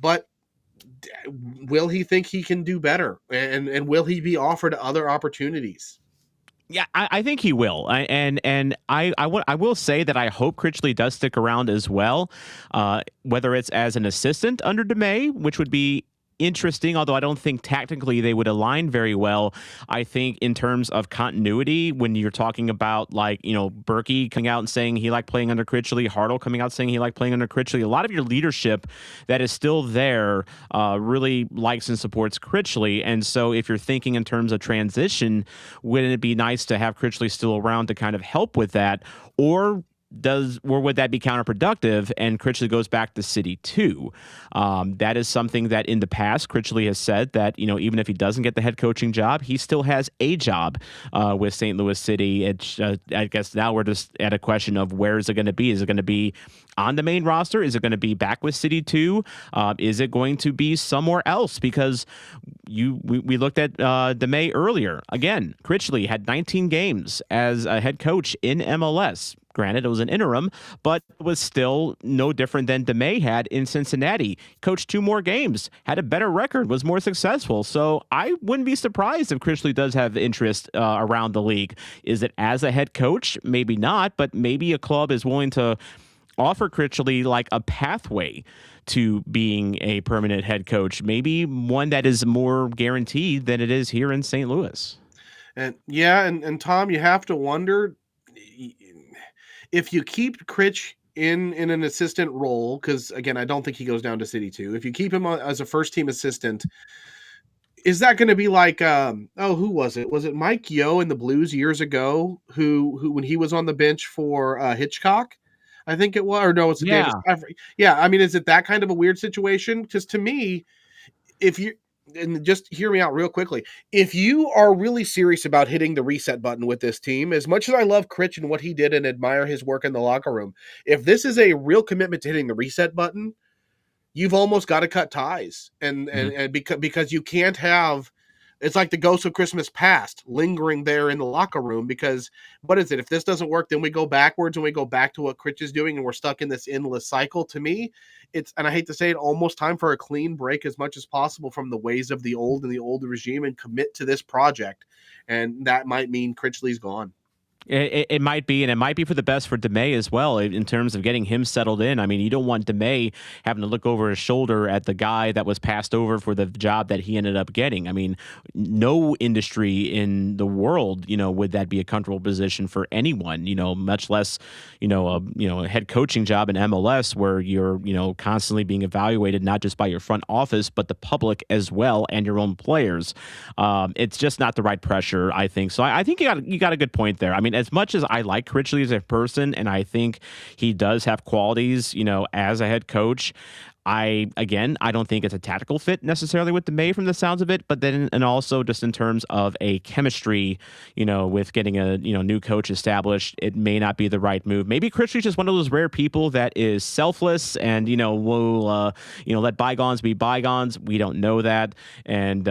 But will he think he can do better? And will he be offered other opportunities? Yeah, I think he will, I will say that I hope Critchley does stick around as well, whether it's as an assistant under DeMay, which would be interesting, although I don't think tactically they would align very well. I think in terms of continuity, when you're talking about Berkey coming out and saying he liked playing under Critchley, Hartle coming out saying he liked playing under Critchley, a lot of your leadership that is still there really likes and supports Critchley. And so if you're thinking in terms of transition, wouldn't it be nice to have Critchley still around to kind of help with that? Or would that be counterproductive and Critchley goes back to City 2? That is something that in the past Critchley has said that, even if he doesn't get the head coaching job, he still has a job with St. Louis City. I guess now we're just at a question of where is it going to be? Is it going to be on the main roster? Is it going to be back with City 2? Is it going to be somewhere else? Because we looked at DeMay earlier. Again, Critchley had 19 games as a head coach in MLS. Granted, it was an interim, but it was still no different than DeMay had in Cincinnati. Coached 2 more games, had a better record, was more successful. So I wouldn't be surprised if Critchley does have interest around the league. Is it as a head coach? Maybe not, but maybe a club is willing to offer Critchley like a pathway to being a permanent head coach, maybe one that is more guaranteed than it is here in St. Louis. And Tom, you have to wonder if you keep Critch in an assistant role, because again, I don't think he goes down to City 2. If you keep him as a first team assistant, is that going to be like, who was it? Was it Mike Yeo in the Blues years ago, who when he was on the bench for Hitchcock? I think it was, or no, it's Davis. Yeah, I mean, is it that kind of a weird situation? Because to me, if you, and just hear me out real quickly, if you are really serious about hitting the reset button with this team, as much as I love Critch and what he did and admire his work in the locker room, if this is a real commitment to hitting the reset button, you've almost got to cut ties, and because you can't have it's like the ghost of Christmas past lingering there in the locker room, because what is it? If this doesn't work, then we go backwards and we go back to what Critch is doing, and we're stuck in this endless cycle. To me, it's, and I hate to say it, almost time for a clean break as much as possible from the ways of the old and the old regime, and commit to this project. And that might mean Critchley's gone. It might be, and it might be for the best for Damet as well in terms of getting him settled in. I mean, you don't want Damet having to look over his shoulder at the guy that was passed over for the job that he ended up getting. I mean, no industry in the world, would that be a comfortable position for anyone? Much less, a head coaching job in MLS where you're, constantly being evaluated not just by your front office but the public as well and your own players. It's just not the right pressure, I think. So I think you got a good point there. I mean, as much as I like Critchley as a person, and I think he does have qualities, as a head coach, I don't think it's a tactical fit necessarily with Damet from the sounds of it, but then, and also just in terms of a chemistry, with getting a, new coach established, it may not be the right move. Maybe Critchley's just one of those rare people that is selfless and, will, let bygones be bygones. We don't know that. And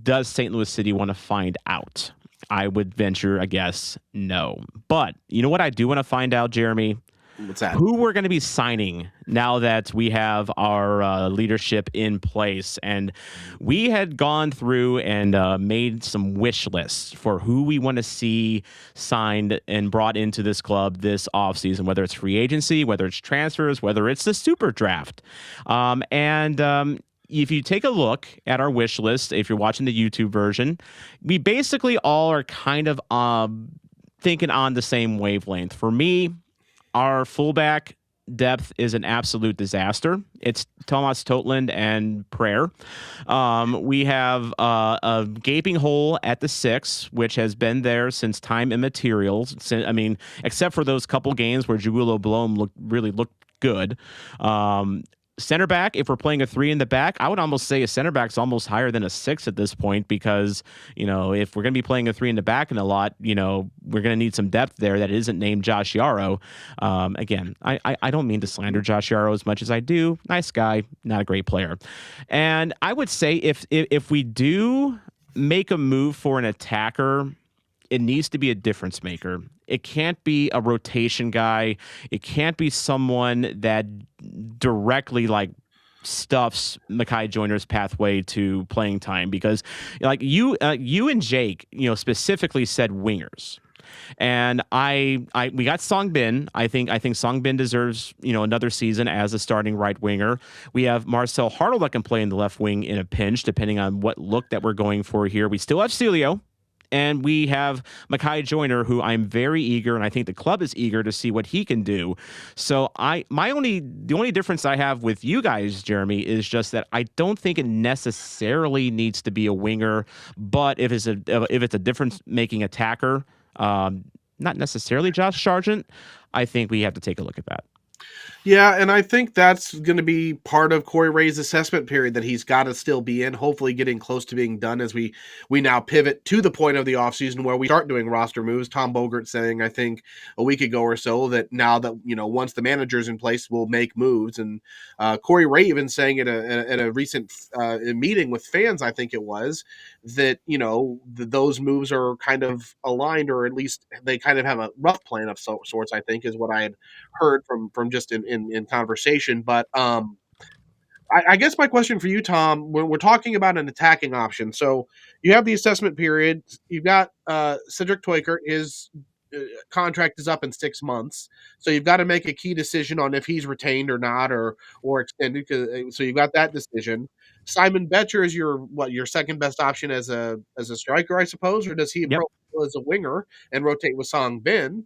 does St. Louis City want to find out? I would venture a guess no. But you know what I do want to find out, Jeremy? What's that? Who we're going to be signing now that we have our leadership in place. And we had gone through and made some wish lists for who we want to see signed and brought into this club this offseason, whether it's free agency, whether it's transfers, whether it's the SuperDraft. If you take a look at our wish list, if you're watching the YouTube version, we basically all are kind of thinking on the same wavelength. For me, our fullback depth is an absolute disaster. It's Thomas Totland and Prayer. We have a gaping hole at the 6, which has been there since time immaterial. I mean, except for those couple games where Jawulo Blom really looked good. Center back, if we're playing a 3 in the back, I would almost say a center back's almost higher than a 6 at this point, because, if we're going to be playing a 3 in the back in a lot, we're going to need some depth there that isn't named Josh Yarrow. Again, I don't mean to slander Josh Yarrow as much as I do. Nice guy, not a great player. And I would say if we do make a move for an attacker, it needs to be a difference maker. It can't be a rotation guy. It can't be someone that directly stuffs Mekhi Joyner's pathway to playing time, because you and Jake, specifically said wingers. And we got Song Bin. I think Song Bin deserves, another season as a starting right winger. We have Marcel Hartle that can play in the left wing in a pinch, depending on what look that we're going for here. We still have Celio. And we have Mekhi Joyner, who I'm very eager, and I think the club is eager to see what he can do. So the only difference I have with you guys, Jeremy, is just that I don't think it necessarily needs to be a winger, but if it's a difference-making attacker, not necessarily Josh Sargent, I think we have to take a look at that. Yeah, and I think that's going to be part of Corey Ray's assessment period that he's got to still be in, hopefully getting close to being done as we now pivot to the point of the offseason where we start doing roster moves. Tom Bogert saying, I think a week ago or so, that now that, once the manager's in place, we'll make moves. And Corey Ray even saying at a recent meeting with fans, I think it was, that, those moves are kind of aligned, or at least they kind of have a rough plan of sorts, I think, is what I had heard from just in conversation. But I guess my question for you, Tom, when we're talking about an attacking option, so you have the assessment period, you've got Cedric Toiker, his contract is up in 6 months, so you've got to make a key decision on if he's retained or not, or extended. So you've got that decision. Simon Betcher is your second best option as a striker, I suppose, or does he Yep. as a winger and rotate with Song Bin?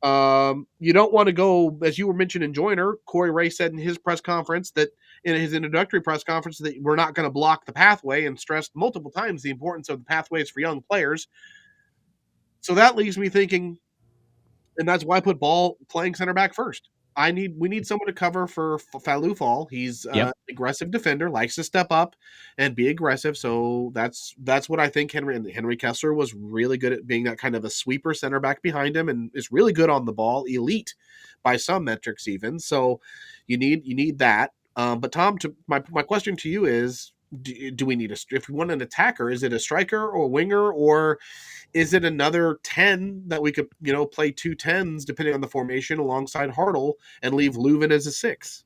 You don't want to go, as you were mentioning, Joyner. Corey Ray said in his press conference, that in his introductory press conference, that we're not going to block the pathway, and stressed multiple times the importance of the pathways for young players. So that leaves me thinking, and that's why I put Ball playing center back first. We need someone to cover for Falou Fall. He's Yep. an aggressive defender, likes to step up and be aggressive. So that's what I think. Henry Kessler was really good at being that kind of a sweeper center back behind him, and is really good on the ball, elite by some metrics even. So you need that. But Tom, my question to you is, do we need if we want an attacker, is it a striker or a winger, or is it another 10 that we could, play 2 10s depending on the formation alongside Hartle and leave Leuven as a 6?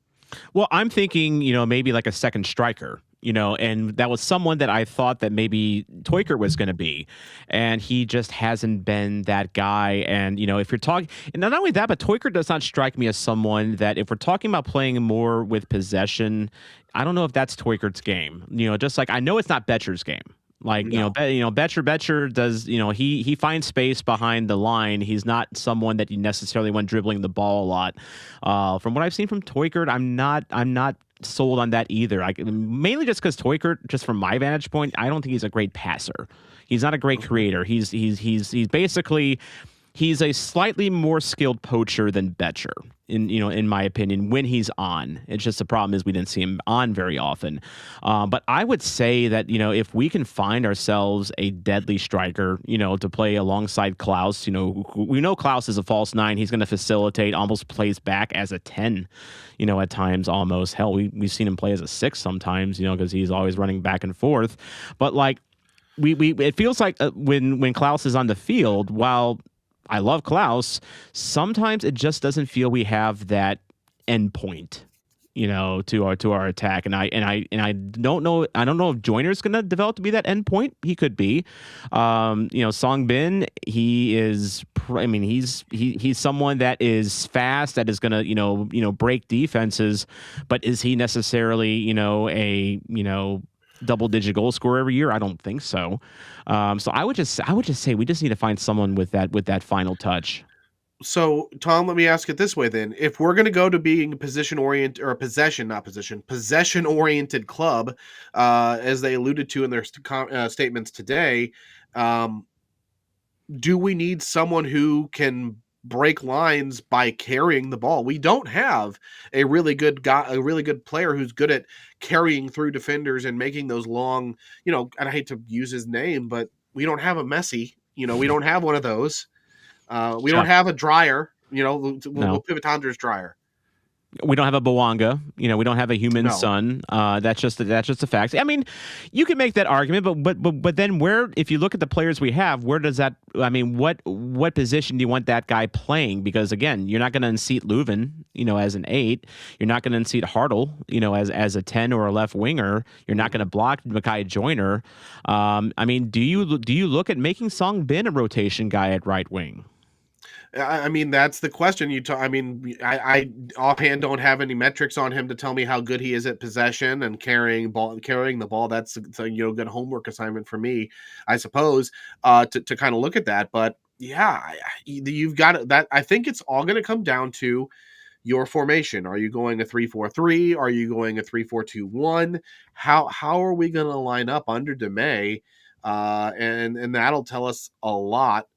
Well, I'm thinking, maybe like a second striker, and that was someone that I thought that maybe Toykert was going to be, and he just hasn't been that guy. And, if you're talking, and not only that, but Toykert does not strike me as someone that if we're talking about playing more with possession, I don't know if that's Toykert's game. Just like I know it's not Betcher's game. Like, No. Betcher does, he finds space behind the line. He's not someone that you necessarily want dribbling the ball a lot. From what I've seen from Toykert, I'm not sold on that either. Mainly just because Toykert, just from my vantage point, I don't think he's a great passer. He's not a great creator. He's basically he's a slightly more skilled poacher than Betcher, in my opinion, when he's on. It's just the problem is we didn't see him on very often. But I would say that, if we can find ourselves a deadly striker, to play alongside Klaus, we know Klaus is a false 9. He's going to facilitate, almost plays back as a 10, at times almost. Hell, we've seen him play as a 6 sometimes, because he's always running back and forth. But like, it feels like when Klaus is on the field, while I love Klaus, sometimes it just doesn't feel we have that end point, to our attack. And I don't know. I don't know if Joyner's going to develop to be that end point. He could be. Song Bin, he is. I mean, he's someone that is fast, that is going to break defenses. But is he necessarily a double-digit goal scorer every year? I don't think so. So I would just say we just need to find someone with that final touch. So, Tom, let me ask it this way then. If we're going to go to being a possession-oriented, or a possession-oriented club, as they alluded to in their statements today, do we need someone who can break lines by carrying the ball? We don't have a really good player who's good at carrying through defenders and making those long, and I hate to use his name, but we don't have a Messi. We don't have one of those. We don't have a Dryer. We'll pivot to Andres Dryer. We don't have a Bawanga. We don't have a human son. That's just a fact. I mean, you can make that argument, but then where, if you look at the players we have, where does that? I mean, what position do you want that guy playing? Because again, you're not going to unseat Leuven, as an 8. You're not going to unseat Hartle, as a 10 or a left winger. You're not going to block Mekhi Joyner. I mean, do you look at making Song Bin a rotation guy at right wing? I mean, that's the question. I offhand don't have any metrics on him to tell me how good he is at possession and carrying the ball. That's a good homework assignment for me, I suppose, to kind of look at that. But yeah, you've got that. I think it's all going to come down to your formation. Are you going a 3-4-3? Are you going a 3-4-2-1? How are we going to line up under Damet? And that'll tell us a lot.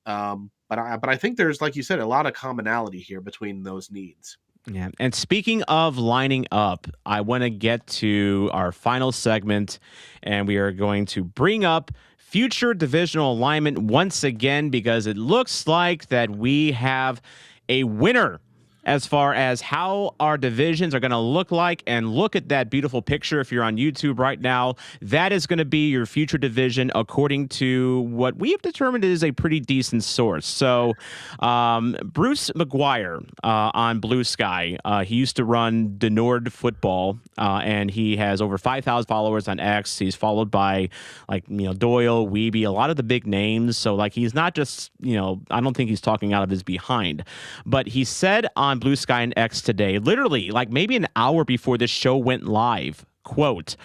But I think there's, like you said, a lot of commonality here between those needs. Yeah. And speaking of lining up, I want to get to our final segment, and we are going to bring up future divisional alignment once again, because it looks like that we have a winner as far as how our divisions are going to look like. And look at that beautiful picture if you're on YouTube right now. That is going to be your future division according to what we have determined is a pretty decent source. So Bruce McGuire on Blue Sky, he used to run the Nord Football, and he has over 5,000 followers on X. He's followed by Doyle, Weeby, a lot of the big names. So like he's not just, I don't think he's talking out of his behind. But he said on Blue Sky and X today, literally like maybe an hour before this show went live, quote,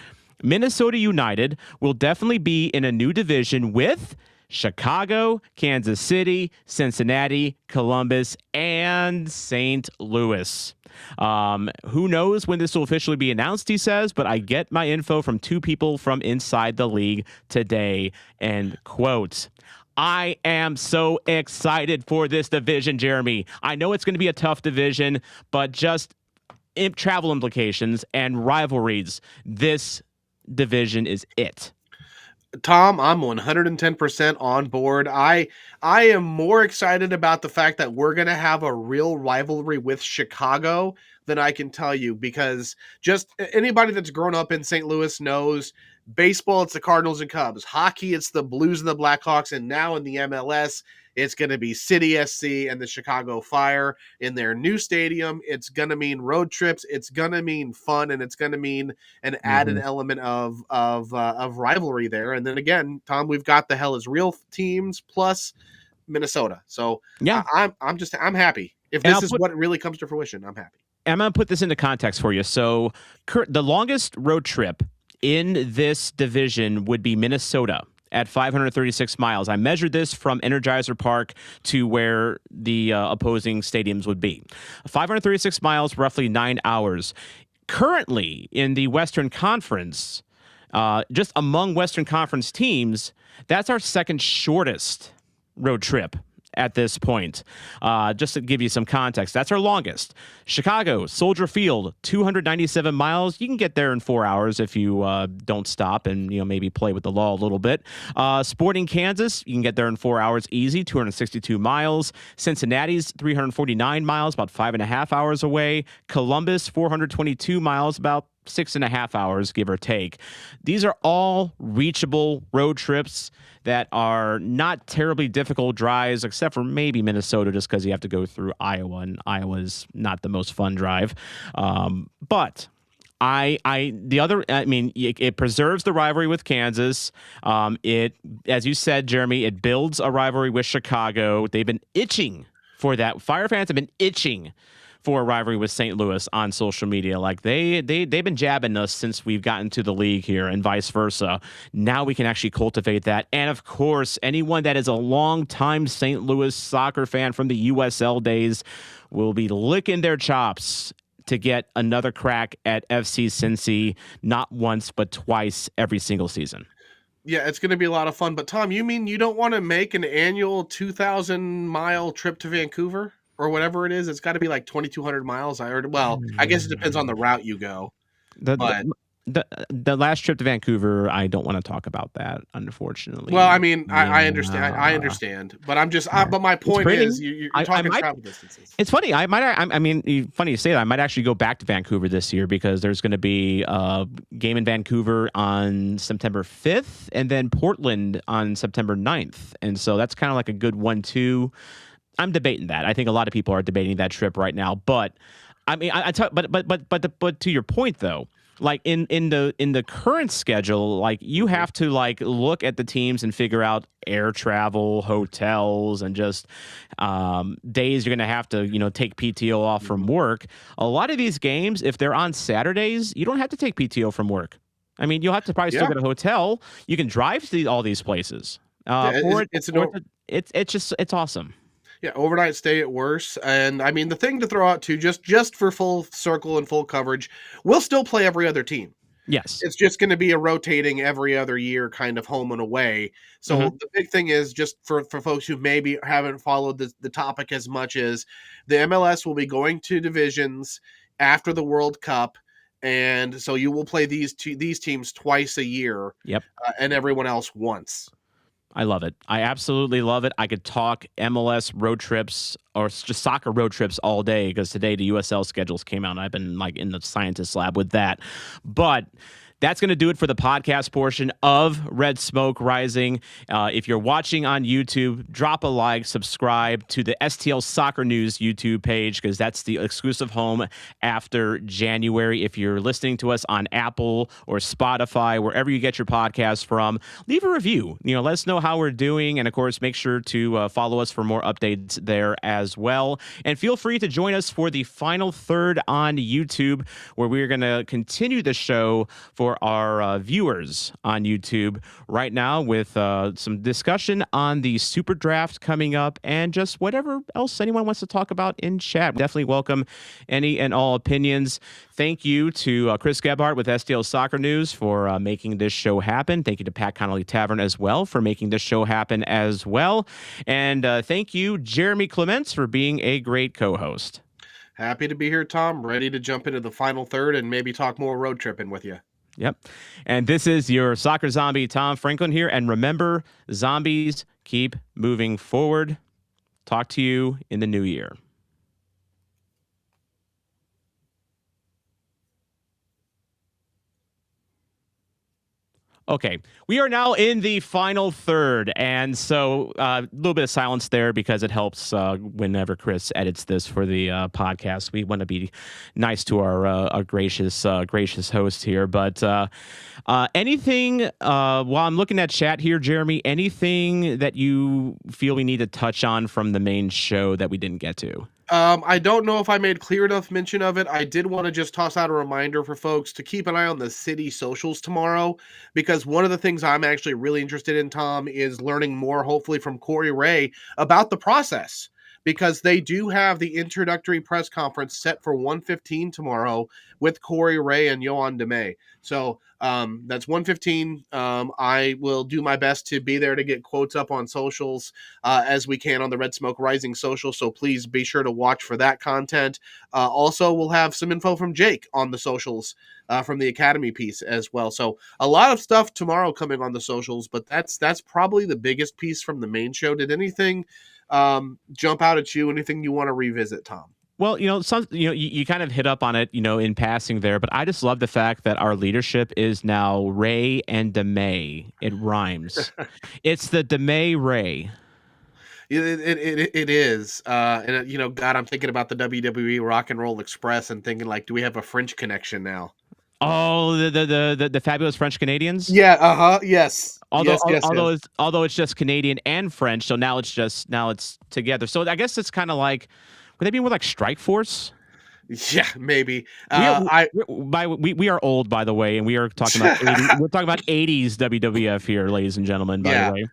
Minnesota United will definitely be in a new division with Chicago, Kansas City, Cincinnati, Columbus, and St. Louis. Who knows when this will officially be announced, he says, but I get my info from 2 people from inside the league today, end quote. I am so excited for this division, Jeremy. I know it's going to be a tough division, but just travel implications and rivalries, this division is it. Tom, I'm 110% on board. I am more excited about the fact that we're going to have a real rivalry with Chicago than I can tell you, because just anybody that's grown up in St. Louis knows Baseball, it's the Cardinals and Cubs. Hockey, it's the Blues and the Blackhawks. And now in the MLS, it's going to be City SC and the Chicago Fire in their new stadium. It's going to mean road trips. It's going to mean fun, and it's going to mean an added element of rivalry there. And then again, Tom, we've got the Hell is Real teams plus Minnesota. So Yeah. I'm happy. If this is what really comes to fruition, I'm happy. I'm going to put this into context for you. So the longest road trip in this division would be Minnesota at 536 miles. I measured this from Energizer Park to where the opposing stadiums would be. 536 miles, roughly 9 hours. Currently in the Western Conference, just among Western Conference teams, that's our second shortest road trip at this point. Just to give you some context, that's our longest. Chicago, Soldier Field, 297 miles. You can get there in 4 hours if you don't stop and maybe play with the law a little bit. Sporting Kansas, you can get there in 4 hours easy, 262 miles. Cincinnati's 349 miles, about 5.5 hours away. Columbus, 422 miles, about 6.5 hours, give or take. These are all reachable road trips that are not terribly difficult drives, except for maybe Minnesota, just because you have to go through Iowa, and Iowa's not the most fun drive. But it preserves the rivalry with Kansas. It, as you said, Jeremy, it builds a rivalry with Chicago. They've been itching for that. Fire fans have been itching for a rivalry with St. Louis on social media. Like they've been jabbing us since we've gotten to the league here, and vice versa. Now we can actually cultivate that. And of course, anyone that is a longtime St. Louis soccer fan from the USL days will be licking their chops to get another crack at FC Cincy, not once, but twice every single season. Yeah, it's going to be a lot of fun. But Tom, you mean you don't want to make an annual 2,000-mile trip to Vancouver? Or whatever it is, it's got to be like 2,200 miles. I heard. Well, I guess it depends on the route you go. The last trip to Vancouver, I don't want to talk about that, unfortunately. Well, I mean, I understand. I understand, but but my point is, you're talking travel distances. It's funny. Funny you say that. I might actually go back to Vancouver this year because there's going to be a game in Vancouver on September 5th, and then Portland on September 9th, and so that's kind of like a good 1-2. I'm debating that. I think a lot of people are debating that trip right now. But I mean, but to your point though, like in the current schedule, like you have to like look at the teams and figure out air travel, hotels, and just days you're going to have to take PTO off from work. A lot of these games, if they're on Saturdays, you don't have to take PTO from work. I mean, you'll have to probably still get a hotel. You can drive to all these places. It's awesome. Yeah, overnight stay at worse. And I mean, the thing to throw out too, just for full circle and full coverage, we'll still play every other team. Yes. It's just going to be a rotating every other year kind of home and away. So the big thing is, just for folks who maybe haven't followed the topic as much, as the MLS will be going to divisions after the World Cup. And so you will play these teams twice a year. Yep. And everyone else once. I love it. I absolutely love it. I could talk MLS road trips or just soccer road trips all day, because today the USL schedules came out and I've been like in the scientist lab with that. But that's going to do it for the podcast portion of Red Smoke Rising. If you're watching on YouTube, drop a like, subscribe to the STL Soccer News YouTube page, because that's the exclusive home after January. If you're listening to us on Apple or Spotify, wherever you get your podcasts from, leave a review. Let us know how we're doing. And of course, make sure to follow us for more updates there as well. And feel free to join us for the final third on YouTube, where we're going to continue the show for our viewers on YouTube right now, with some discussion on the SuperDraft coming up, and just whatever else anyone wants to talk about in chat. Definitely welcome any and all opinions. Thank you to Chris Gebhardt with STL Soccer News for making this show happen. Thank you to Pat Connolly Tavern as well for making this show happen as well. And thank you, Jeremy Clements, for being a great co-host. Happy to be here, Tom. Ready to jump into the final third and maybe talk more road tripping with you. Yep. And this is your soccer zombie, Tom Franklin here. And remember, zombies keep moving forward. Talk to you in the new year. Okay, we are now in the final third, and so a little bit of silence there because it helps whenever Chris edits this for the podcast. We want to be nice to our gracious host here. But anything while I'm looking at chat here, Jeremy, anything that you feel we need to touch on from the main show that we didn't get to? I don't know if I made clear enough mention of it. I did want to just toss out a reminder for folks to keep an eye on the city socials tomorrow, because one of the things I'm actually really interested in, Tom, is learning more, hopefully from Corey Ray, about the process, because they do have the introductory press conference set for 1:15 tomorrow with Corey Ray and Yoann Damet. So that's 1:15. I will do my best to be there to get quotes up on socials as we can on the Red Smoke Rising social. So please be sure to watch for that content. Also, we'll have some info from Jake on the socials from the Academy piece as well. So a lot of stuff tomorrow coming on the socials, but that's probably the biggest piece from the main show. Did anything jump out at you? Anything you want to revisit, Tom? Well, you kind of hit up on it, in passing there, but I just love the fact that our leadership is now Ray and Damet. It rhymes. It's the Damet Ray. It is. And God, I'm thinking about the WWE Rock and Roll Express and thinking, like, do we have a French connection now? Oh, the fabulous French Canadians. Yeah. Yes. Although it's just Canadian and French, so now it's together. So I guess it's kind of like. Would they be more like Strike Force? Yeah, maybe. We are old, by the way, and we are talking about 80s WWF here, ladies and gentlemen. By the way,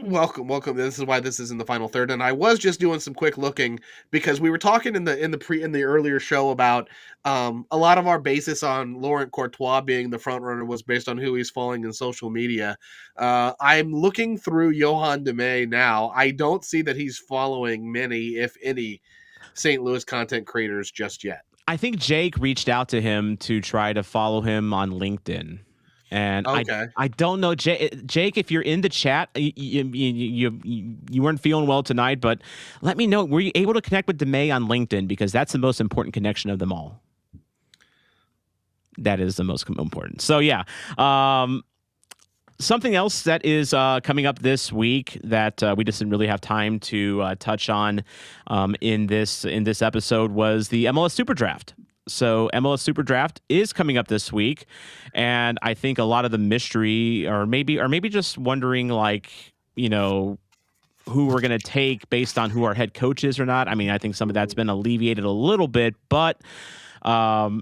welcome. This is why this is in the final third. And I was just doing some quick looking because we were talking in the earlier show about a lot of our basis on Laurent Courtois being the front runner was based on who he's following in social media. I'm looking through Yoann Damet now. I don't see that he's following many, if any, St. Louis content creators just yet. I think Jake reached out to him to try to follow him on LinkedIn. And okay. I don't know, Jake, if you're in the chat, you weren't feeling well tonight, but let me know. Were you able to connect with Damet on LinkedIn? Because that's the most important connection of them all. That is the most important. So, yeah. Something else that is coming up this week that we just didn't really have time to touch on in this episode was the MLS SuperDraft. So MLS SuperDraft is coming up this week, and I think a lot of the mystery, or maybe just wondering, like, who we're going to take based on who our head coach is or not. I mean, I think some of that's been alleviated a little bit, but now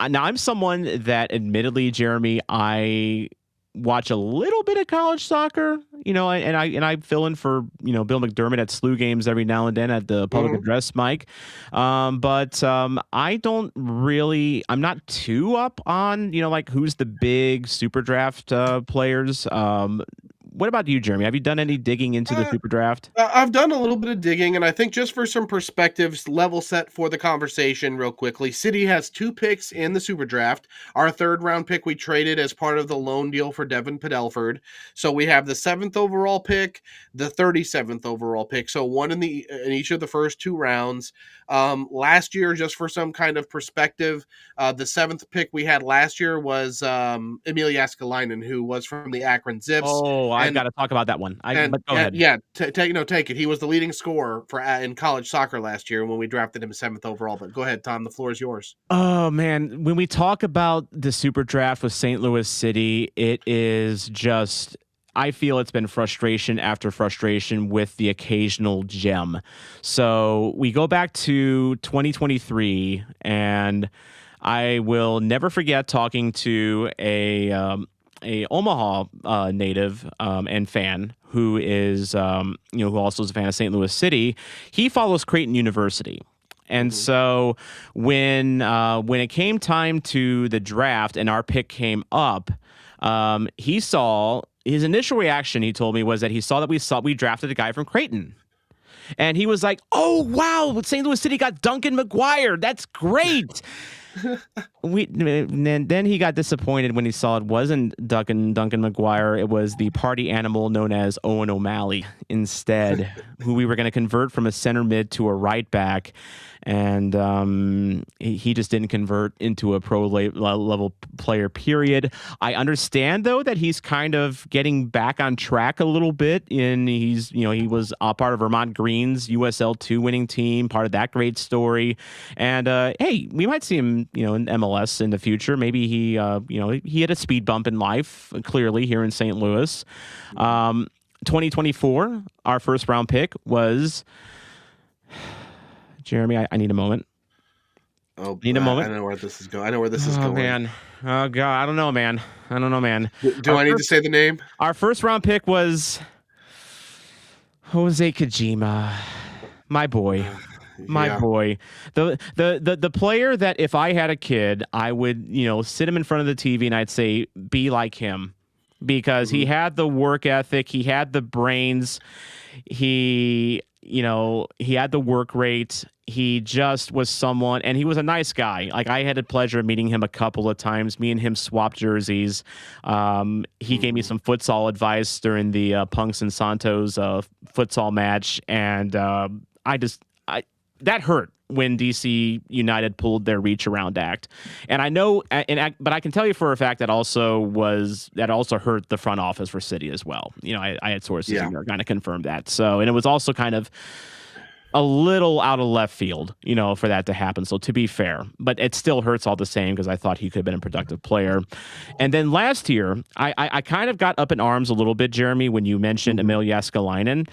I'm someone that, admittedly, Jeremy, I watch a little bit of college soccer, and I fill in for, Bill McDermott at SLU games every now and then at the public address mic. But I don't really, I'm not too up on, like who's the big super draft players. What about you, Jeremy? Have you done any digging into the Super Draft? I've done a little bit of digging, and I think just for some perspectives, level set for the conversation real quickly, City has 2 picks in the Super Draft. Our 3rd round pick we traded as part of the loan deal for Devin Padelford. So we have the 7th overall pick, the 37th overall pick. So one in each of the first 2 rounds. Last year, just for some kind of perspective, the 7th pick we had last year was Emil Jääskeläinen, who was from the Akron Zips. Oh, I've got to talk about that one. But go ahead. Yeah, take it. He was the leading scorer in college soccer last year when we drafted him 7th overall. But go ahead, Tom. The floor is yours. Oh, man. When we talk about the Super Draft with St. Louis City, it is just... I feel it's been frustration after frustration with the occasional gem. So we go back to 2023, and I will never forget talking to a Omaha native and fan who is who also is a fan of St. Louis City. He follows Creighton University. And so when it came time to the draft and our pick came up, he saw... His initial reaction, he told me, was that he saw that we drafted a guy from Creighton. And he was like, oh, wow, St. Louis City got Duncan McGuire. That's great. Then he got disappointed when he saw it wasn't Duncan McGuire. It was the party animal known as Owen O'Malley instead, who we were going to convert from a center mid to a right back, and he just didn't convert into a level player. Period. I understand though that he's kind of getting back on track a little bit. He was a part of Vermont Green's USL2 winning team, part of that great story. And hey, we might see him, in MLS in the future. Maybe he had a speed bump in life, clearly here in St. Louis. 2024, our first round pick was Jeremy. I need a moment. Oh, need a moment. I know where this is going. I know where this is going. Man. Oh God, I don't know, man. Do I need to say the name? Our first round pick was Jose Kojima, my boy. My boy, the player that if I had a kid, I would, sit him in front of the TV and I'd say, be like him, because he had the work ethic, he had the brains, he had the work rate. He just was someone, and he was a nice guy. Like, I had the pleasure of meeting him a couple of times. Me and him swapped jerseys. He gave me some futsal advice during the Punks and Santos futsal match, and that hurt when DC United pulled their reach around act. And I know, but I can tell you for a fact that also hurt the front office for City as well. I had sources in there kind of confirmed that. So, and it was also kind of a little out of left field, for that to happen. So, to be fair, but it still hurts all the same, because I thought he could have been a productive player. And then last year, I kind of got up in arms a little bit, Jeremy, when you mentioned Emil Jääskeläinen.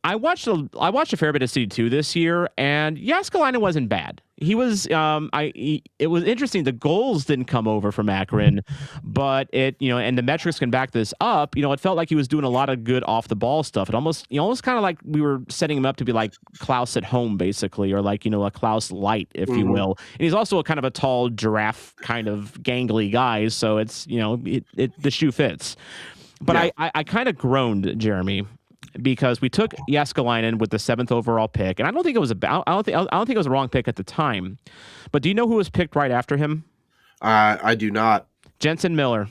I watched a fair bit of City 2 this year, and Jääskeläinen wasn't bad. He was it was interesting. The goals didn't come over from Akron, but and the metrics can back this up. It felt like he was doing a lot of good off the ball stuff. It almost kind of like we were setting him up to be like Klaus at home, basically, or like, a Klaus light, if you will. And he's also a kind of a tall giraffe kind of gangly guy, so it's the shoe fits. But I kind of groaned, Jeremy, because we took Jääskeläinen with the 7th overall pick, and I don't think it was I don't think it was a wrong pick at the time. But do you know who was picked right after him? I do not. Jensen Miller.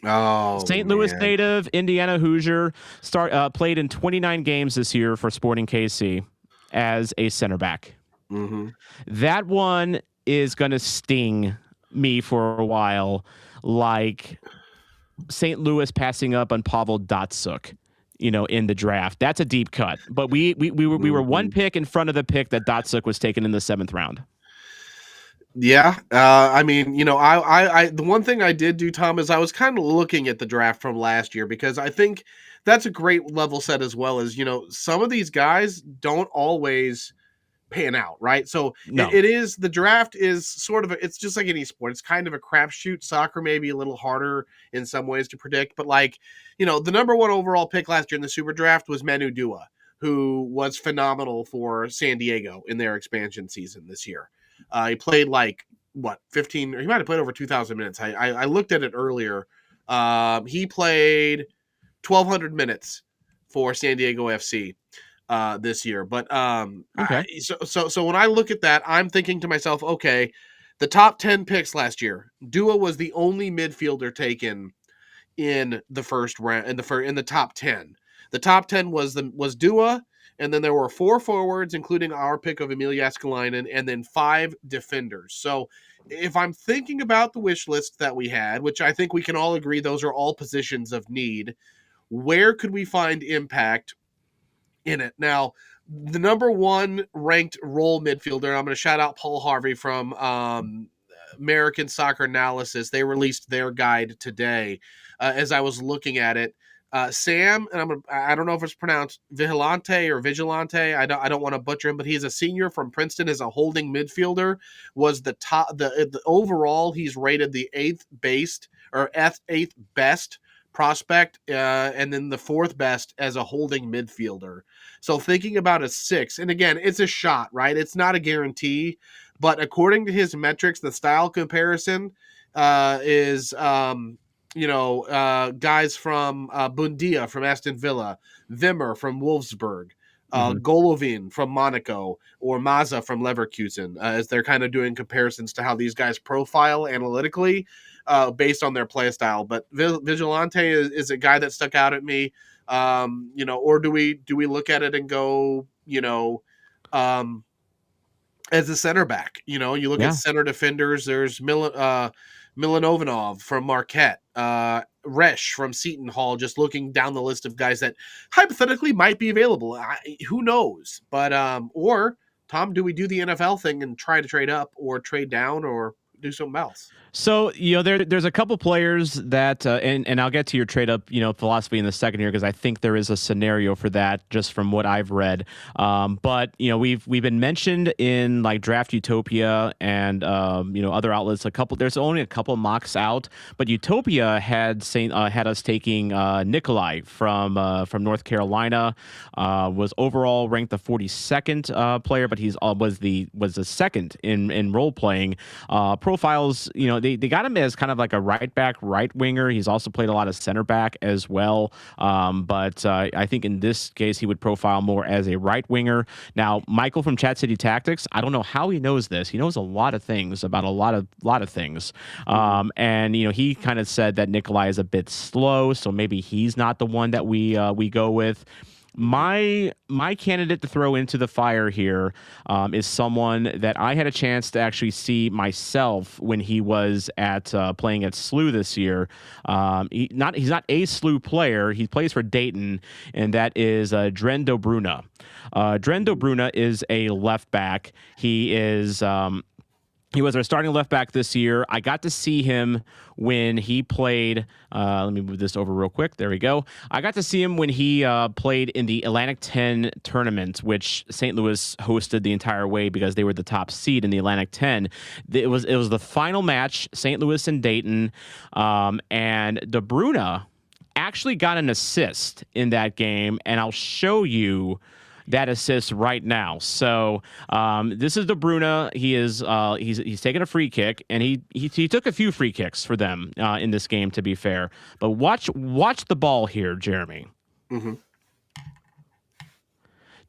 Oh, St. Louis native, Indiana Hoosier, played in 29 games this year for Sporting KC as a center back. That one is going to sting me for a while, like St. Louis passing up on Pavel Datsyuk, in the draft. That's a deep cut. But we were one pick in front of the pick that Datsyuk was taken in the 7th round. Yeah. I mean, I the one thing I did do, Tom, is I was kind of looking at the draft from last year, because I think that's a great level set, as well as, some of these guys don't always pan out, right? So the draft is sort of it's just like any sport. It's kind of a crapshoot. Soccer may be a little harder in some ways to predict, but the number 1 overall pick last year in the SuperDraft was Manu Dua, who was phenomenal for San Diego in their expansion season this year. He played 15, or he might have played over 2,000 minutes. I looked at it earlier. He played 1,200 minutes for San Diego FC this year. But okay. So when I look at that, I'm thinking to myself, okay, the top 10 picks last year, Dua was the only midfielder taken in the first round, in the top 10. The top 10 was Dua, and then there were 4 forwards, including our pick of Emil Jääskeläinen, and then 5 defenders. So if I'm thinking about the wish list that we had, which I think we can all agree those are all positions of need, where could we find impact in it? Now, the number 1 ranked role midfielder, I'm going to shout out Paul Harvey from American Soccer Analysis. They released their guide today. As I was looking at it, Sam, and I don't know if it's pronounced Vigilante or Vigilante. I don't want to butcher him, but he's a senior from Princeton as a holding midfielder. Was the top the overall he's rated the 8th best prospect, and then the 4th best as a holding midfielder. So thinking about a 6, and again, it's a shot, right? It's not a guarantee, but according to his metrics, the style comparison is guys from Bundia from Aston Villa, Wimmer from Wolfsburg, Mm-hmm. Golovin from Monaco or Maza from Leverkusen, as they're kind of doing comparisons to how these guys profile analytically based on their play style. But Vigilante is a guy that stuck out at me. Or do we look at it and go, um, as a center back? You look at Yeah. center defenders. There's Milanovanov from Marquette, Resch from Seton Hall. Just looking down the list of guys that hypothetically might be available. Who knows? But or Tom, do we do the NFL thing and try to trade up or trade down or do something else? So there's a couple players that and I'll get to your trade up philosophy in the second here because I think there is a scenario for that just from what I've read. But we've been mentioned in like Draft Utopia and other outlets. There's only a couple mocks out, but Utopia had us taking Nikolai from North Carolina. Was overall ranked the 42nd player, but he's was the second in role playing profiles. They got him as kind of like a right back, right winger. He's also played a lot of center back as well. But I think in this case, he would profile more as a right winger. Now, Michael from Chat City Tactics, I don't know how he knows this. He knows a lot of things about a lot of things. And he kind of said that Nikolai is a bit slow, so maybe he's not the one that we go with. My candidate to throw into the fire here is someone that I had a chance to actually see myself when he was at playing at SLU this year. He's not a SLU player. He plays for Dayton, and that is Drendo Bruna. Drendo Bruna is a left back. He was our starting left back this year. I got to see him when he played. Let me move this over real quick. There we go. I got to see him when he played in the Atlantic 10 tournament, which St. Louis hosted the entire way because they were the top seed in the Atlantic 10. It was the final match, St. Louis and Dayton, and De Bruyne actually got an assist in that game, and I'll show you that assist right now. So this is De Bruyne. He's taking a free kick, and he took a few free kicks for them in this game, to be fair. But watch the ball here, Jeremy. Mm-hmm.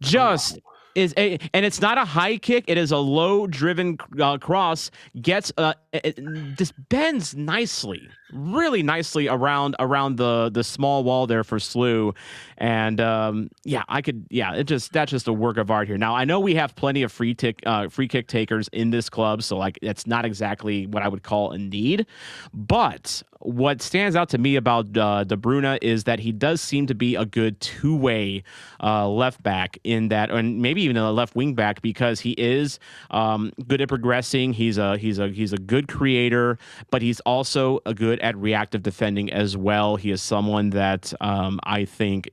Just is and it's not a high kick. It is a low driven cross. Gets it just bends nicely, really nicely around the small wall there for SLU, and that's just a work of art here. Now I know we have plenty of free kick takers in this club, so like it's not exactly what I would call a need, but what stands out to me about De Bruyne is that he does seem to be a good two-way left back in that, and maybe even a left wing back, because he is good at progressing. He's a good creator, but he's also a good at reactive defending as well. He is someone that I think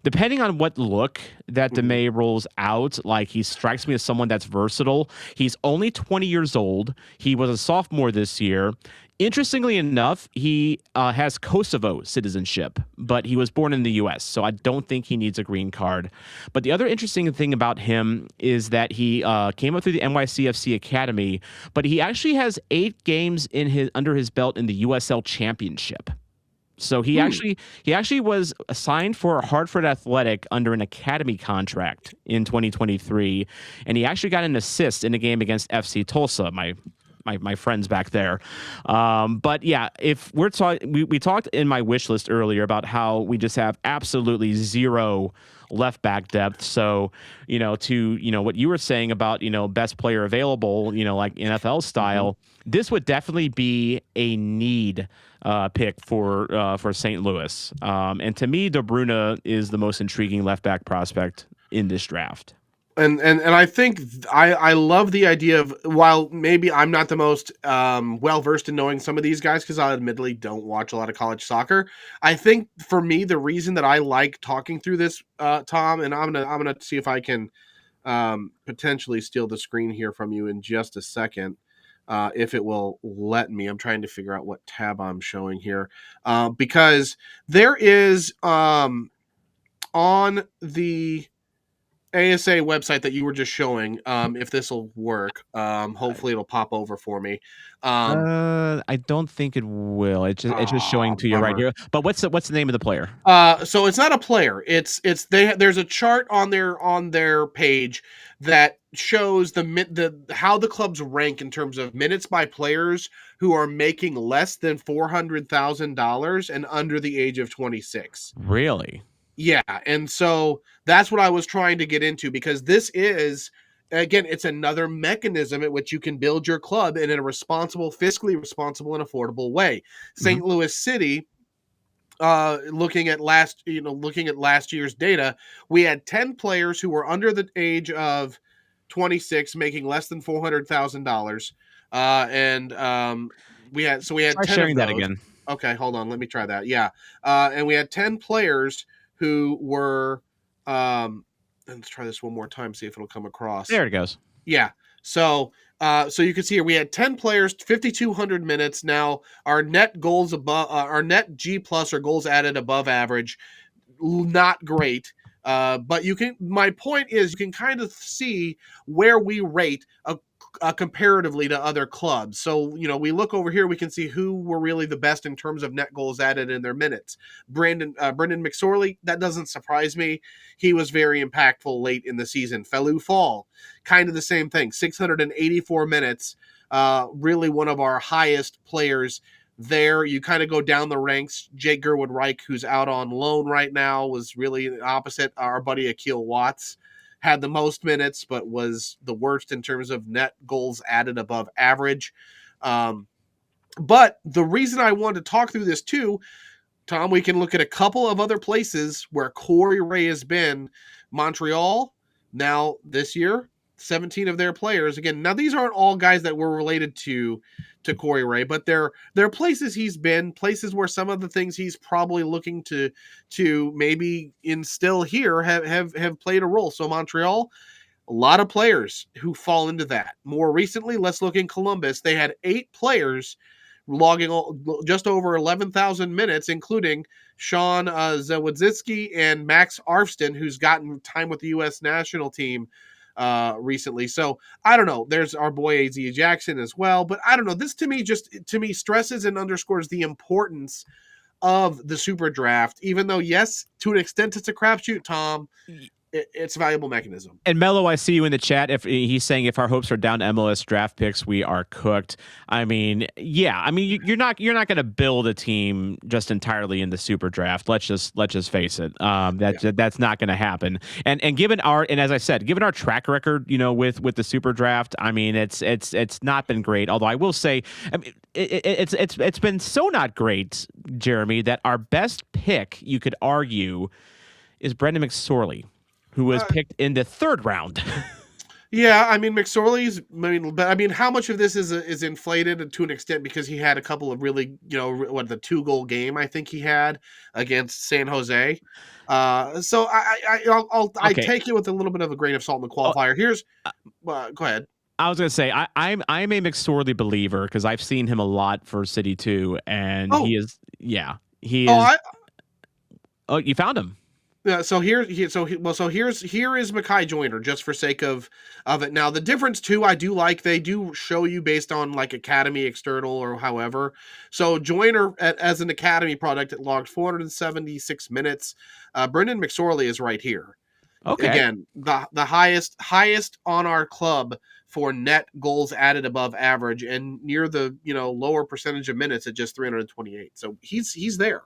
depending on what look that Damet rolls out, like he strikes me as someone that's versatile. He's only 20 years old. He was a sophomore this year. Interestingly enough, he has Kosovo citizenship, but he was born in the U.S., so I don't think he needs a green card. But the other interesting thing about him is that he came up through the NYCFC Academy, but he actually has 8 games under his belt in the USL Championship. So he actually was signed for Hartford Athletic under an academy contract in 2023, and he actually got an assist in a game against FC Tulsa, my friends back there. But yeah, if we're talking, we talked in my wish list earlier about how we just have absolutely zero left back depth. So, to what you were saying about, best player available, like NFL style, this would definitely be a need pick for St. Louis. And to me, De Bruyne is the most intriguing left back prospect in this draft. And I think I love the idea of, while maybe I'm not the most well versed in knowing some of these guys because I admittedly don't watch a lot of college soccer. I think for me the reason that I like talking through this, Tom, and I'm gonna see if I can potentially steal the screen here from you in just a second, if it will let me. I'm trying to figure out what tab I'm showing here, because there is on the ASA website that you were just showing, if this will work, hopefully it'll pop over for me. I don't think it will. It's just showing to you right Bummer. here. But what's the name of the player? So it's not a player. There's a chart on their page that shows the how the clubs rank in terms of minutes by players who are making less than $400,000 and under the age of 26. Really? Yeah, and so that's what I was trying to get into, because this is, again, it's another mechanism at which you can build your club in a responsible, fiscally responsible and affordable way. Hmm. St. Louis City, looking at last year's data, we had 10 players who were under the age of 26 making less than $400,000. And we had Try 10 of sharing that those. again. Okay, hold on, let me try that. Yeah. And we had 10 players who were, let's try this one more time, see if it'll come across. There it goes. Yeah. So you can see here we had 10 players, 5,200 minutes. Now our net goals above, our net G plus, or goals added above average, not great. But you can. My point is, you can kind of see where we rate comparatively to other clubs. So we look over here, we can see who were really the best in terms of net goals added in their minutes. Brendan McSorley, that doesn't surprise me. He was very impactful late in the season. Felu Fall, kind of the same thing. 684 minutes. Really one of our highest players there. You kind of go down the ranks. Jake Gerwood Reich, who's out on loan right now, was really the opposite. Our buddy Akil Watts had the most minutes, but was the worst in terms of net goals added above average. But the reason I wanted to talk through this too, Tom, we can look at a couple of other places where Corey Ray has been. Montreal, now this year, 17 of their players. Again, now these aren't all guys that were related to Corey Ray, but they're places he's been, places where some of the things he's probably looking to maybe instill here have played a role. So Montreal, a lot of players who fall into that. More recently, let's look in Columbus. They had 8 players logging just over 11,000 minutes, including Sean Zawodzicki and Max Arfston, who's gotten time with the U.S. national team recently. So I don't know. There's our boy AZ Jackson as well. But I don't know. This to me stresses and underscores the importance of the super draft, even though, yes, to an extent it's a crapshoot, Tom. It's a valuable mechanism. And Mello, I see you in the chat. If he's saying if our hopes are down to MLS draft picks, we are cooked. I mean, yeah. I mean, you're not going to build a team just entirely in the super draft. Let's just face it. That's not going to happen. And given as I said, given our track record, with the super draft, I mean, it's not been great. Although I will say, I mean, it's been so not great, Jeremy, that our best pick, you could argue, is Brendan McSorley, who was picked in the 3rd round. Yeah, I mean McSorley's. I mean, how much of this is inflated to an extent because he had a couple of really, the 2-goal game I think he had against San Jose. So I take it with a little bit of a grain of salt in the qualifier. Here's, go ahead. I was gonna say I'm a McSorley believer because I've seen him a lot for City 2, and he is. Oh, you found him. Yeah, here is Mekhi Joyner, just for sake of it. Now the difference too, I do like, they do show you based on like academy external or however. So Joyner as an academy product, it logged 476 minutes. Brendan McSorley is right here. Okay. Again, the highest on our club for net goals added above average, and near the lower percentage of minutes at just 328. So he's there.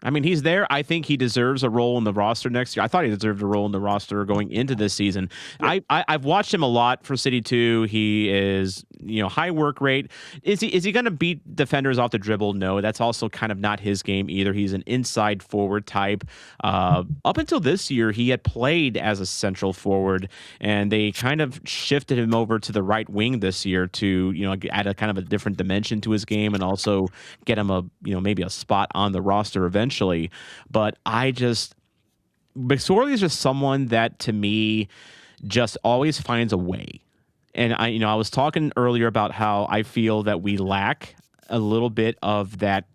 I mean, he's there. I think he deserves a role in the roster next year. I thought he deserved a role in the roster going into this season. Yep. I've watched him a lot for City 2. He is, high work rate. Is he going to beat defenders off the dribble? No, that's also kind of not his game either. He's an inside forward type. Up until this year, he had played as a central forward, and they kind of shifted him over to the right wing this year to, add a kind of a different dimension to his game and also get him maybe a spot on the roster eventually. But McSorley is just someone that to me just always finds a way. And I was talking earlier about how I feel that we lack a little bit of that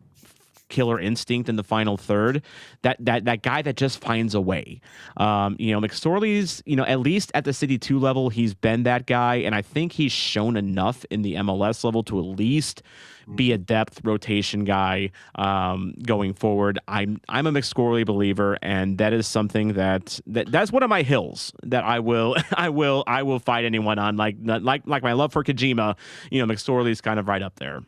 killer instinct in the final third. That guy that just finds a way. McSorley's, at least at the City 2 level, he's been that guy, and I think he's shown enough in the MLS level to at least be a depth rotation guy going forward. I'm a McSorley believer, and that is something that's one of my hills that I will I will fight anyone on. Like my love for Kojima, McSorley's kind of right up there.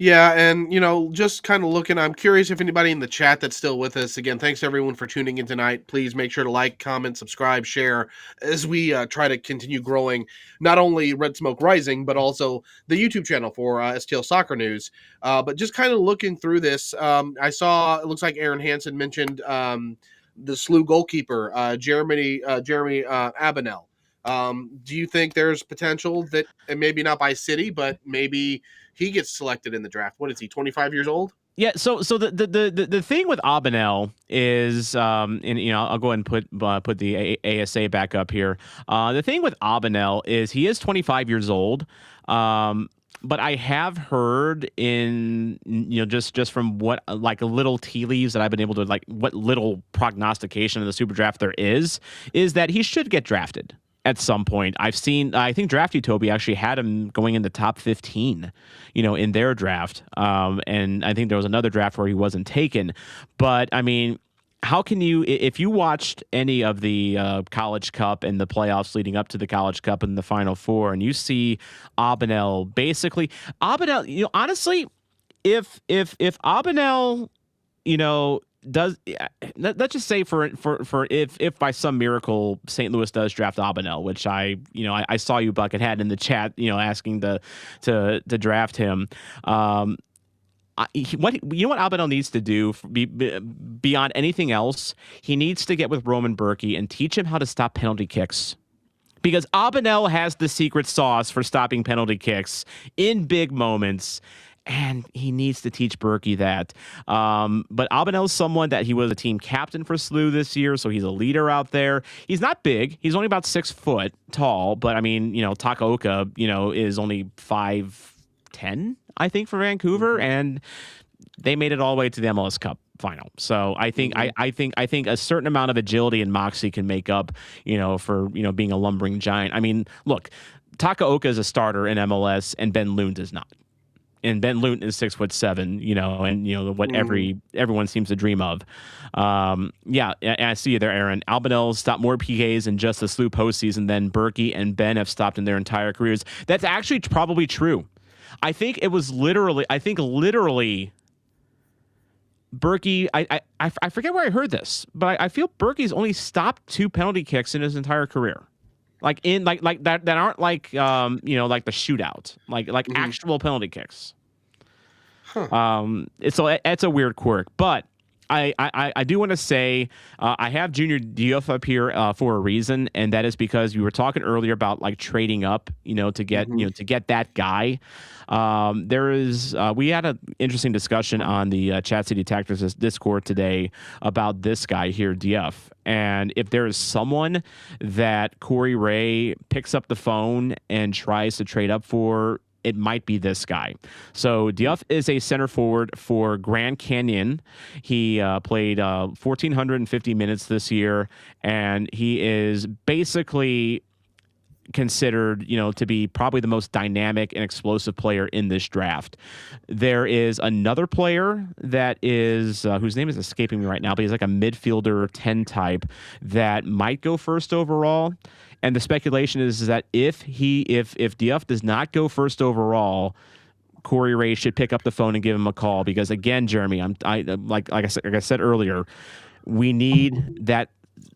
Yeah, and just kind of looking, I'm curious if anybody in the chat that's still with us. Again, thanks everyone for tuning in tonight. Please make sure to like, comment, subscribe, share as we try to continue growing not only Red Smoke Rising, but also the YouTube channel for STL Soccer News. But just kind of looking through this, I saw it looks like Aaron Hansen mentioned the SLU goalkeeper, Jeremy Abenel. Do you think there's potential that, and maybe not by City, but maybe he gets selected in the draft? What is he, 25 years old? Yeah, so the thing with Abenel is, and I'll go ahead and put the ASA back up here. The thing with Abenel is he is 25 years old. But I have heard in just from what like little tea leaves that I've been able to what little prognostication of the super draft there is that he should get drafted at some point. I think Draft Utopia actually had him going in the top 15, in their draft. And I think there was another draft where he wasn't taken. But I mean, how can you, if you watched any of the College Cup and the playoffs leading up to the College Cup and the Final Four, and you see Abenel, honestly, if Abenel, does, let's just say for if by some miracle St. Louis does draft Abenel, which I saw you Buckethead in the chat, asking to draft him. What Abenel needs to do beyond anything else, he needs to get with Roman Berkey and teach him how to stop penalty kicks. Because Abenel has the secret sauce for stopping penalty kicks in big moments, and he needs to teach Berkey that. But Abenel is someone that he was a team captain for SLU this year, so he's a leader out there. He's not big. He's only about 6 foot tall, but I mean, Takaoka, is only 5'10", I think, for Vancouver, and they made it all the way to the MLS Cup final. So I think I think a certain amount of agility and moxie can make up, for being a lumbering giant. I mean, look, Takaoka is a starter in MLS, and Ben Lund is not. And Ben Lund is 6'7", and what everyone seems to dream of. Yeah, and I see you there, Aaron. Abenel stopped more PKs in just the SLU postseason than Berkey and Ben have stopped in their entire careers. That's actually probably true. I think literally Berkey, I forget where I heard this, but I feel Berkey's only stopped 2 penalty kicks in his entire career. Like that aren't like the shootout, like actual penalty kicks. Huh. It's a weird quirk, but I do want to say I have Junior Diouf up here for a reason, and that is because we were talking earlier about trading up, to get to get that guy. We had an interesting discussion on the Chat City Tactics Discord today about this guy here, Diouf, and if there is someone that Corey Ray picks up the phone and tries to trade up for, it might be this guy. So Diouf is a center forward for Grand Canyon. He played 1,450 minutes this year, and he is basically considered, to be probably the most dynamic and explosive player in this draft. There is another player that is whose name is escaping me right now, but he's like a midfielder 10 type that might go first overall. And the speculation is that if Diouf does not go first overall, Corey Ray should pick up the phone and give him a call, because again, Jeremy, like I said earlier, we need that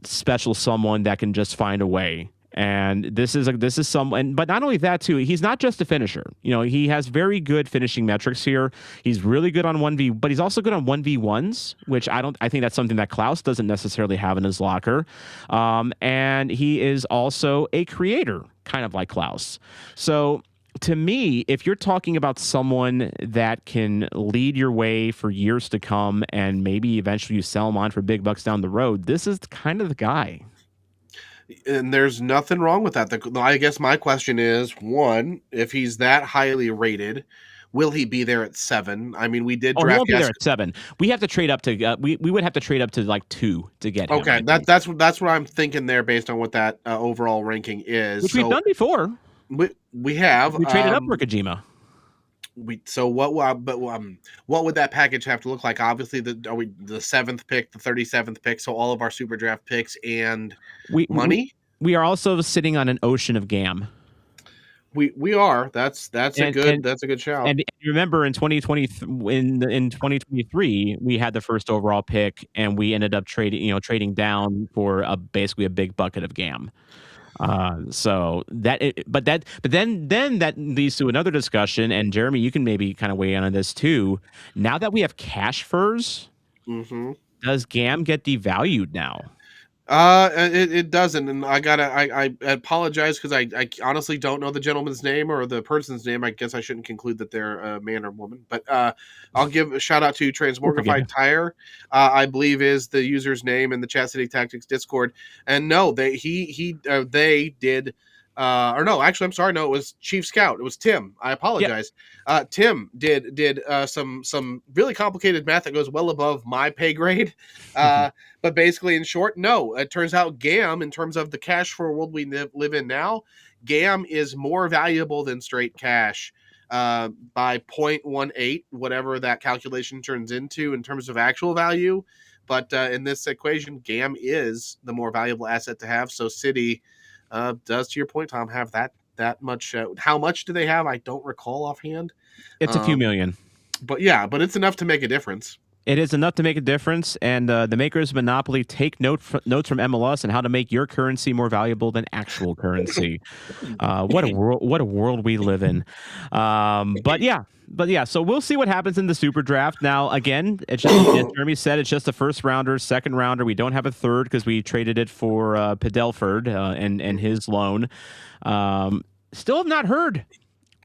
special someone that can just find a way. And this is someone, but not only that too, he's not just a finisher. He has very good finishing metrics here. He's really good on 1v, but he's also good on 1v1s, which I think that's something that Klaus doesn't necessarily have in his locker. And he is also a creator, kind of like Klaus. So to me, if you're talking about someone that can lead your way for years to come, and maybe eventually you sell him on for big bucks down the road, this is kind of the guy. And there's nothing wrong with that. I guess my question is, one, if he's that highly rated, Will he be there at 7? I mean, we did Oh, he draft won't be there at 7. We have to trade up to we would have to trade up to like 2 to get him. Okay, I think, that's what I'm thinking there based on what that overall ranking is. which we've So done before. we have We traded up for Kojima. What would that package have to look like? Obviously, the 7th pick, the 37th pick, so all of our super draft picks and We money. we are also sitting on an ocean of GAM. We are. That's a good shout. And remember, in 2023, we had the first overall pick, and we ended up trading down for basically a big bucket of GAM. So but then that leads to another discussion, and Jeremy, you can maybe kind of weigh in on this too. Now that we have cash furs, does GAM get devalued now? It doesn't, and I apologize because I honestly don't know the gentleman's name or the person's name. I guess I shouldn't conclude that they're a man or woman, but I'll give a shout out to Transmorgified Tire. I believe is the user's name in the Chat City Tactics Discord, and no, they did. Or no, actually, I'm sorry. No, it was Chief Scout. It was Tim. I apologize. Yep. Tim did some really complicated math that goes well above my pay grade. But basically, in short, no. It turns out GAM, in terms of the cash for world we live in now, GAM is more valuable than straight cash by 0.18, whatever that calculation turns into in terms of actual value. But in this equation, GAM is the more valuable asset to have. So City does, to your point, Tom, have that much. How much do they have? I don't recall offhand. It's a few million. But it's enough to make a difference. It is enough to make a difference, and the makers of Monopoly take notes from MLS on how to make your currency more valuable than actual currency. What a world we live in. But yeah. So we'll see what happens in the Super Draft. Now, again, it's just, as Jeremy said, it's just a first rounder, second rounder. We don't have a third because we traded it for Padelford and his loan. Still have not heard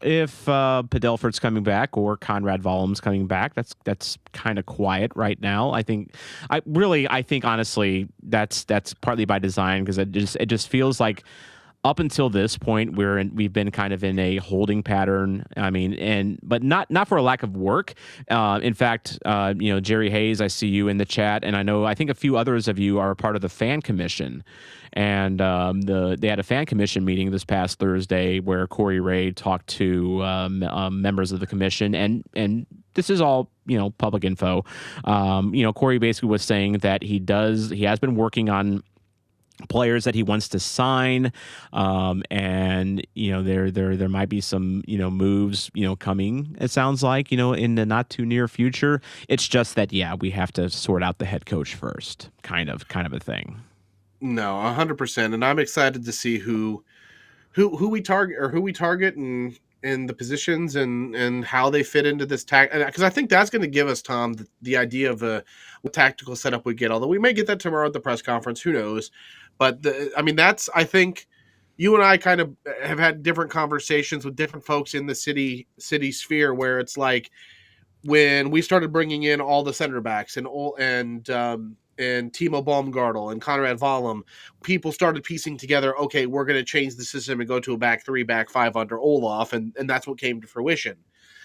if Padelford's coming back or Conrad Vollum's coming back. That's kind of quiet right now. I think honestly that's partly by design, because it just feels like up until this point we've been kind of in a holding pattern. I mean, but not for a lack of work. In fact, Jerry Hayes, I see you in the chat, and I think a few others of you are a part of the fan commission. And they had a fan commission meeting this past Thursday where Corey Ray talked to members of the commission, and this is all public info. Corey basically was saying that he has been working on players that he wants to sign, and there might be some moves coming, it sounds like, in the not too near future. It's just that we have to sort out the head coach first, kind of a thing. No, 100%, and I'm excited to see who we target and the positions and how they fit into this because I think that's going to give us, Tom, the idea of what tactical setup we get. Although we may get that tomorrow at the press conference, who knows? But I think you and I kind of have had different conversations with different folks in the city sphere, where it's like when we started bringing in all the center backs and Timo Baumgartel and Conrad Vollum, people started piecing together, okay, we're going to change the system and go to a back 3, back 5 under Olaf, and that's what came to fruition.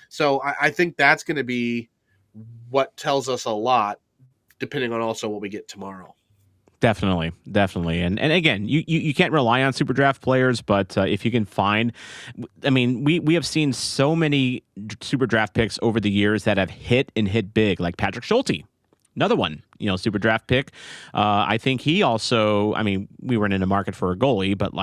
So I think that's going to be what tells us a lot, depending on also what we get tomorrow. Definitely. And again, you can't rely on super draft players, but if you can find, we have seen so many super draft picks over the years that have hit big, like Patrick Schulte. Another one, super draft pick. I think he also, we weren't in the market for a goalie, but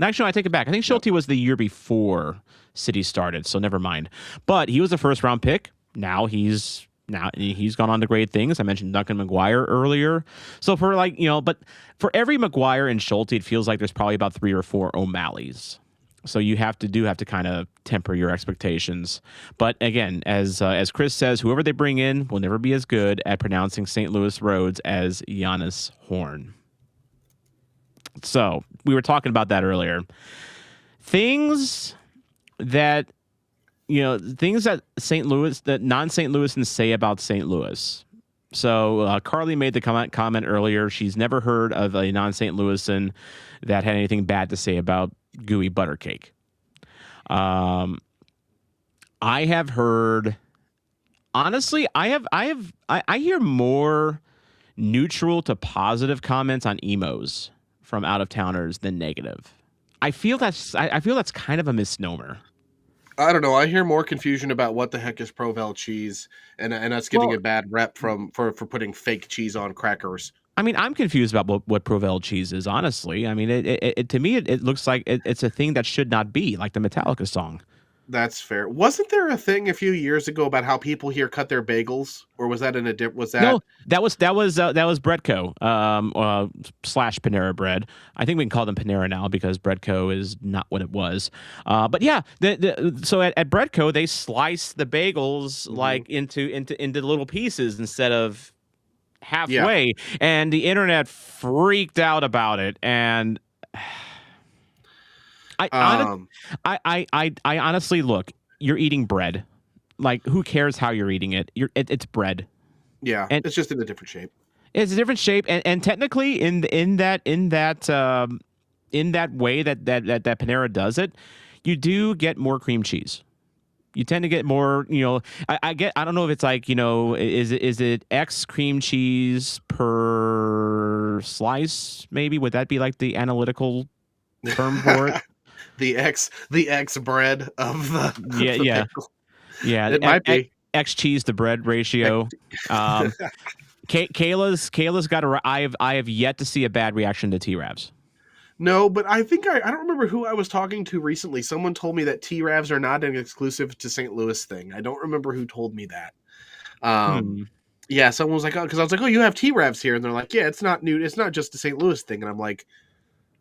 actually, I take it back. I think Schulte was the year before City started, so never mind. But he was a first round pick. Now he's gone on to great things. I mentioned Duncan McGuire earlier. So but for every McGuire and Schulte, it feels like there's probably about 3 or 4 O'Malleys. So you have to kind of temper your expectations. But again, as Chris says, whoever they bring in will never be as good at pronouncing St. Louis roads as Giannis Horn. So we were talking about that earlier. Things that St. Louis, that non-St. Louisans say about St. Louis. So Carly made the comment earlier. She's never heard of a non-St. Louisan that had anything bad to say about gooey butter cake. I have heard. Honestly, I hear more neutral to positive comments on emos from out of towners than negative. I feel that's kind of a misnomer. I don't know. I hear more confusion about what the heck is Provel cheese, and us getting Well, a bad rep for putting fake cheese on crackers. I mean, I'm confused about what Provel cheese is. Honestly, I mean, to me, it looks like it's a thing that should not be, like the Metallica song. That's fair. Wasn't there a thing a few years ago about how people here cut their bagels, or was that in a dip? Was No, that that was Breadco, slash Panera Bread. I think we can call them Panera now because Breadco is not what it was. But yeah, so at Breadco they slice the bagels Mhm. like into little pieces instead of Yeah. halfway, and the internet freaked out about it. And I honest, Um. I honestly look, you're eating bread. Like, who cares how you're eating it? It's bread. Yeah. And It's just in a different shape. it's a different shape, and technically in that way that Panera does it, you do get more cream cheese. You tend to get more, I don't know if it's like, is it X cream cheese per slice, maybe? Would that be like the analytical term for it? The X bread of the Yeah, of the yeah, bagel. yeah. It might be. X cheese to bread ratio. Um, Kayla's got a. I have yet to see a bad reaction to T-Ravs. No, but I think I don't remember who I was talking to recently. Someone told me that T-Ravs are not an exclusive to St. Louis thing. I don't remember who told me that. Hmm. Yeah, someone was like, "Oh," because I was like, "Oh, you have T-Ravs here," and they're like, "Yeah, it's not new. It's not just a St. Louis thing." And I'm like,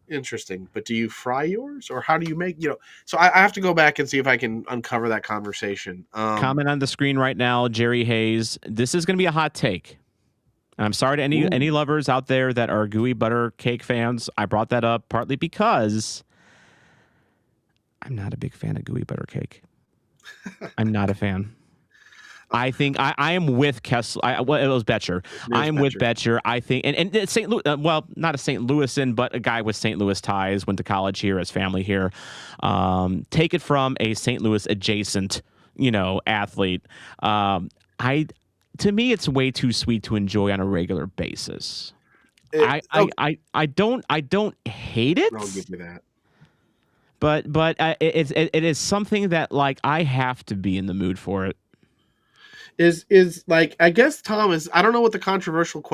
"Interesting, but do you fry yours, or how do you make So I have to go back and see if I can uncover that conversation. Comment on the screen right now, Jerry Hayes. This is going to be a hot take. And I'm sorry to any Ooh. lovers out there that are gooey butter cake fans. I brought that up partly because I'm not a big fan of gooey butter cake. I'm not a fan. I think I am with Kessler. Well, it was Betcher. There's I'm with Betcher. Betcher. I think, and St. Louis, well, not a St. Louisan, but a guy with St. Louis ties, went to college here, his family here. Take it from a St. Louis adjacent, athlete. I, to me, it's way too sweet to enjoy on a regular basis. Okay, I don't hate I'll it, give you that. but it is something that, like, I have to be in the mood for it. Is like, I guess Tom is, I don't know what the controversial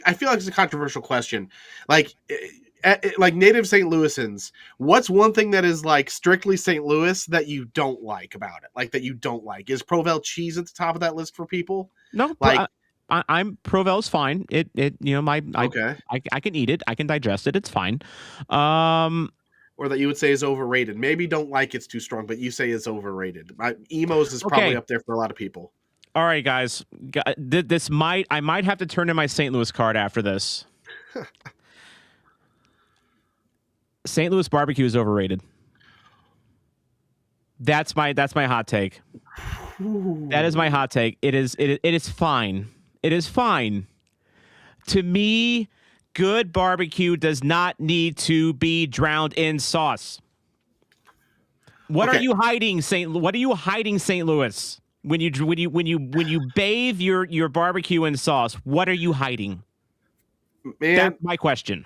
I feel like it's a controversial question. Like like native St. Louisans, what's one thing that is like strictly St. Louis that you don't like about it? Like that you don't like? Is Provel cheese at the top of that list for people? No, Like, I'm Provel's fine. My okay. I can eat it. I can digest it. It's fine. Um, Or that you would say is overrated. Maybe don't like it's too strong, but you say is overrated. Emos is probably okay. up there for a lot of people. All right, guys. I might have to turn in my St. Louis card after this. St. Louis barbecue is overrated. That's my hot take. That is my hot take. It is fine. It is fine. To me, good barbecue does not need to be drowned in sauce. What are Okay, you hiding, What are you hiding, St. Louis? When you bathe your barbecue in sauce, what are you hiding? That's man. my question.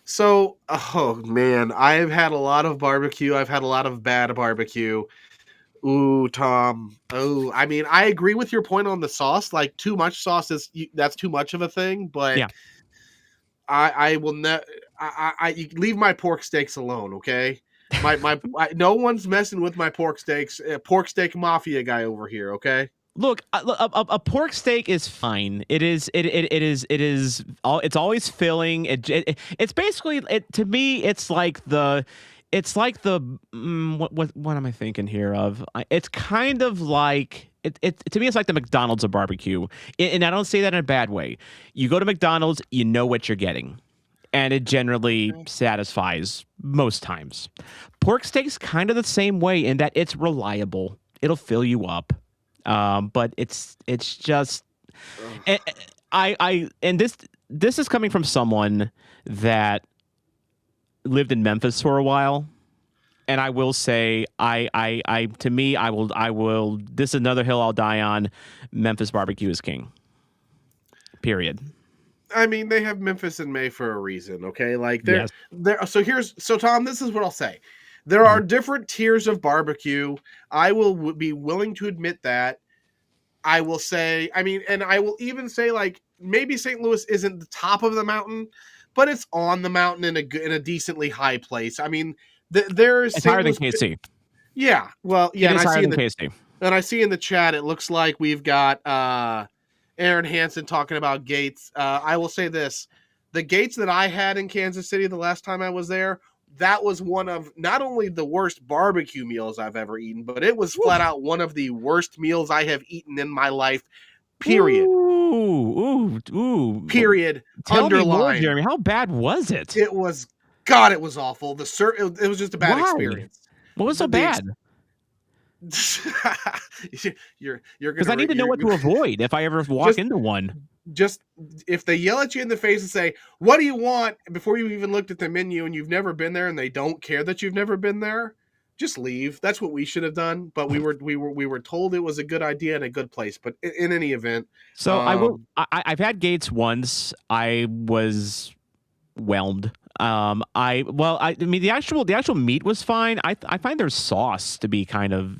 So, oh man, I've had a lot of barbecue. I've had a lot of bad barbecue. Ooh, Tom. Oh, I mean, I agree with your point on the sauce. Like, too much sauce that's too much of a thing. But Yeah. I will not. You leave my pork steaks alone, okay? No one's messing with my pork steaks. Pork steak mafia guy over here, okay? Look, a pork steak is fine. It's always filling. It's basically to me. What am I thinking here of? It's kind of like to me. It's like the McDonald's of barbecue, and I don't say that in a bad way. You go to McDonald's, you know what you're getting, and it generally satisfies most times. Pork steak's kind of the same way in that it's reliable. It'll fill you up, but it's just Ugh. and and this is coming from someone that lived in Memphis for a while. And I will say, to me, I will. This is another hill I'll die on. Memphis barbecue is king. Period. I mean, they have Memphis in May for a reason, okay? Like Yes. so Tom, this is what I'll say. There are different tiers of barbecue. I will be willing to admit that. I will say, I mean, and I will even say, like, maybe St. Louis isn't the top of the mountain, but it's on the mountain in a decently high place. I mean, there is It's St. higher than Louis. KC. Yeah, well, yeah, It and is I higher see than KC. and I see in the chat, it looks like we've got Aaron Hansen talking about Gates. I will say this: the Gates that I had in Kansas City the last time I was there, that was one of not only the worst barbecue meals I've ever eaten, but it was flat out one of the worst meals I have eaten in my life. Period. Ooh. Period. Tell me more, Underline. Jeremy. How bad was it? It was. God, it was awful. It was just a bad Why? experience. What was so bad? You're Because I need to know what to avoid if I ever walk into one. Just if they yell at you in the face and say, "What do you want?" before you've even looked at the menu and you've never been there and they don't care that you've never been there, just leave. That's what we should have done. But we were told it was a good idea and a good place. But in any event, So I've had Gates once. I was whelmed. I mean the actual meat was fine. I find their sauce to be kind of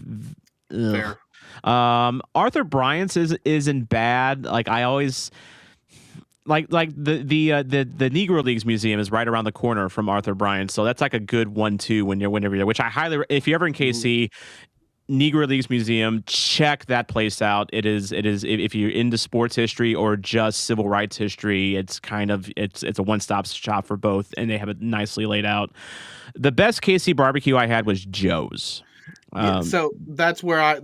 fair. Arthur Bryant's isn't bad. Like I always like the Negro Leagues Museum is right around the corner from Arthur Bryant, so that's like a good 1-2 whenever you're there. Which I highly, if you're ever in KC, Negro Leagues Museum, check that place out. It is if you're into sports history or just civil rights history, it's a one-stop shop for both, and they have it nicely laid out. The best KC barbecue I had was Joe's. So that's where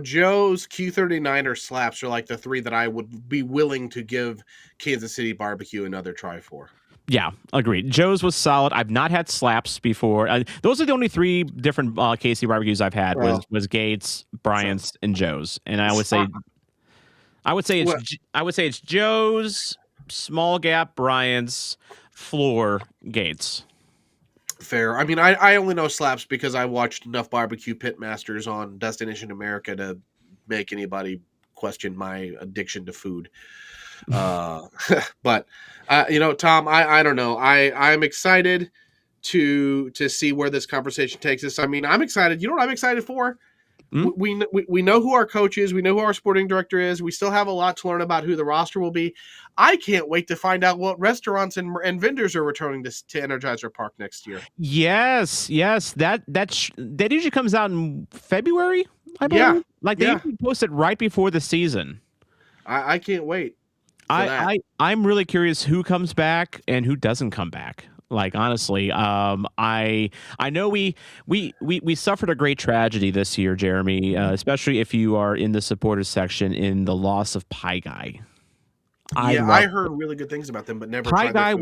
Joe's, Q39 or Slaps are like the three that I would be willing to give Kansas City barbecue another try for. Yeah, agreed. Joe's was solid. I've not had Slaps before. Those are the only three different KC barbecues I've had. Was Gates, Bryant's, and Joe's. And I would say it's Joe's, Small Gap, Bryant's, Floor, Gates. Fair. I mean, I only know Slaps because I watched enough barbecue pitmasters on Destination America to make anybody question my addiction to food. But Tom, I don't know. I'm excited to see where this conversation takes us. I mean, I'm excited. You know what I'm excited for? We know who our coach is. We know who our sporting director is. We still have a lot to learn about who the roster will be. I can't wait to find out what restaurants and vendors are returning to Energizer Park next year. Yes. That usually comes out in February, I believe. Yeah. Like they usually post it right before the season. I can't wait. I'm really curious who comes back and who doesn't come back. Like honestly, I know we suffered a great tragedy this year, Jeremy, especially if you are in the supporters section in the loss of Pie Guy. I heard really good things about them, but never. Pie Guy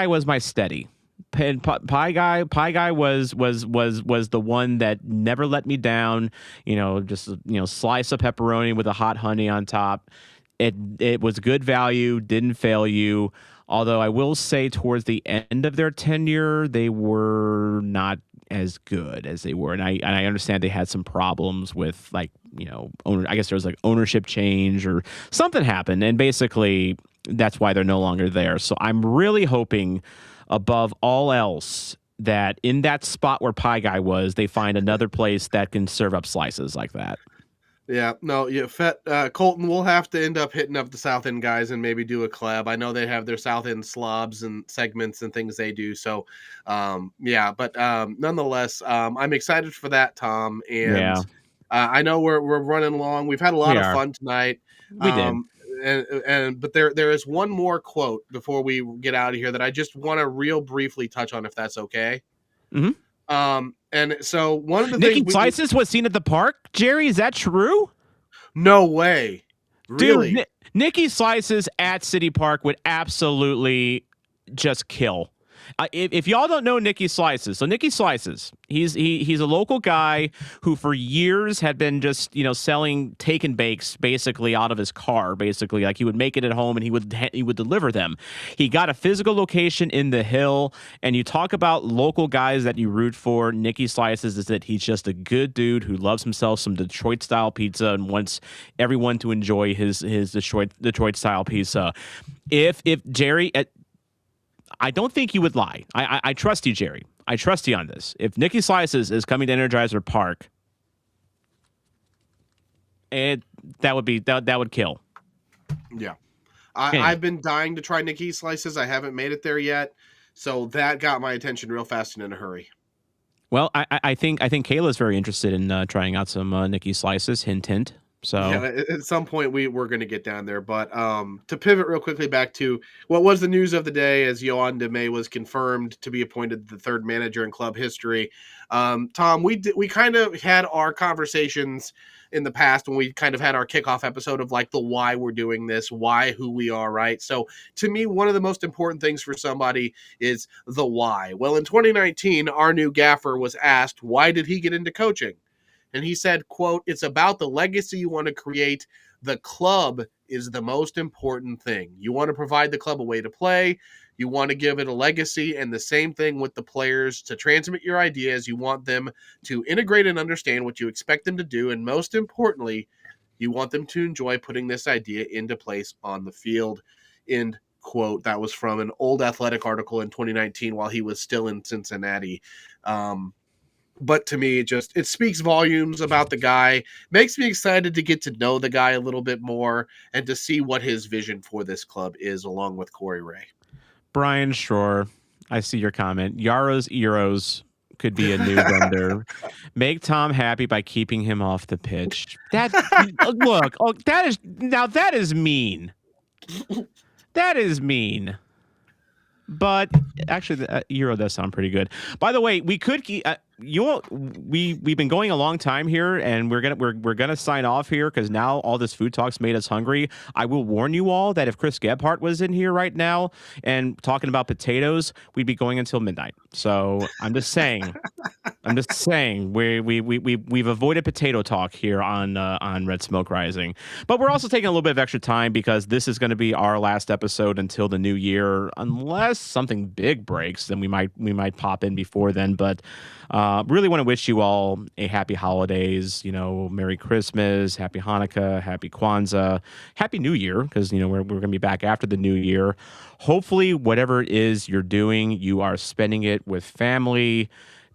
was my steady. And Pie Guy was the one that never let me down. Just slice of pepperoni with a hot honey on top. It was good value, didn't fail you. Although I will say towards the end of their tenure, they were not as good as they were. And I understand they had some problems with I guess there was like ownership change or something happened. And basically that's why they're no longer there. So I'm really hoping above all else that in that spot where Pie Guy was, they find another place that can serve up slices like that. Yeah, no, Colton will have to end up hitting up the South End guys and maybe do a collab. I know they have their South End slobs and segments and things they do. So, but nonetheless, I'm excited for that, Tom. And I know we're running long. We've had a lot of fun tonight. We did. But there is one more quote before we get out of here that I just want to real briefly touch on, if that's okay. Mm-hmm. And so one of the Nikki things Slices was seen at the park. Jerry, is that true? No way. Really? Dude, Nikki Slices at City Park would absolutely just kill. If y'all don't know Nicky Slices, so Nicky Slices, he's a local guy who for years had been just selling take and bakes basically out of his car. Basically, like he would make it at home and he would deliver them. He got a physical location in the Hill, and you talk about local guys that you root for. Nicky Slices is that he's just a good dude who loves himself some Detroit style pizza and wants everyone to enjoy his Detroit style pizza. If Jerry, I don't think you would lie. I trust you, Jerry. I trust you on this. If Nicky Slices is coming to Energizer Park, that would kill. Yeah. Anyway. I've been dying to try Nicky Slices. I haven't made it there yet. So that got my attention real fast and in a hurry. Well, I think Kayla's very interested in trying out some Nicky Slices. Hint, hint. So yeah, at some point we're going to get down there. But to pivot real quickly back to what was the news of the day, as Yoann Damet was confirmed to be appointed the third manager in club history. Tom, we kind of had our conversations in the past when we kind of had our kickoff episode of like the why we're doing this, why who we are, right? So to me, one of the most important things for somebody is the why. Well, in 2019, our new gaffer was asked, why did he get into coaching? And he said, quote, "It's about the legacy you want to create. The club is the most important thing. You want to provide the club a way to play. You want to give it a legacy, and the same thing with the players to transmit your ideas. You want them to integrate and understand what you expect them to do. And most importantly, you want them to enjoy putting this idea into place on the field." End quote. That was from an old Athletic article in 2019 while he was still in Cincinnati. But to me, it speaks volumes about the guy, makes me excited to get to know the guy a little bit more and to see what his vision for this club is, along with Corey Ray. Brian Shore, I see your comment. Yaro's Eros could be a new vendor. Make Tom happy by keeping him off the pitch. That look, that is mean. That is mean. But actually, the Euro does sound pretty good. By the way, we could we've been going a long time here, and we're gonna sign off here because now all this food talk's made us hungry. I will warn you all that if Chris Gebhardt was in here right now and talking about potatoes, we'd be going until midnight. So I'm just saying. We've avoided potato talk here on Red Smoke Rising, but we're also taking a little bit of extra time because this is going to be our last episode until the new year, unless something big breaks. Then we might pop in before then. But really want to wish you all a happy holidays. Merry Christmas, Happy Hanukkah, Happy Kwanzaa, Happy New Year, because we're going to be back after the new year. Hopefully, whatever it is you're doing, you are spending it with family,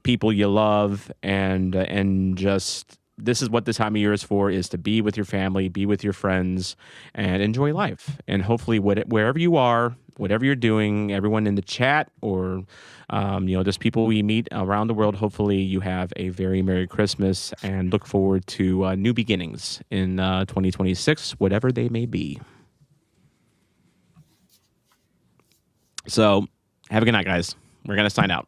people you love, and just this is what this time of year is for, is to be with your family, be with your friends, and enjoy life. And hopefully wherever you are, whatever you're doing, everyone in the chat or just people we meet around the world, hopefully you have a very Merry Christmas and look forward to new beginnings in 2026, whatever they may be. So have a good night, guys. We're going to sign out.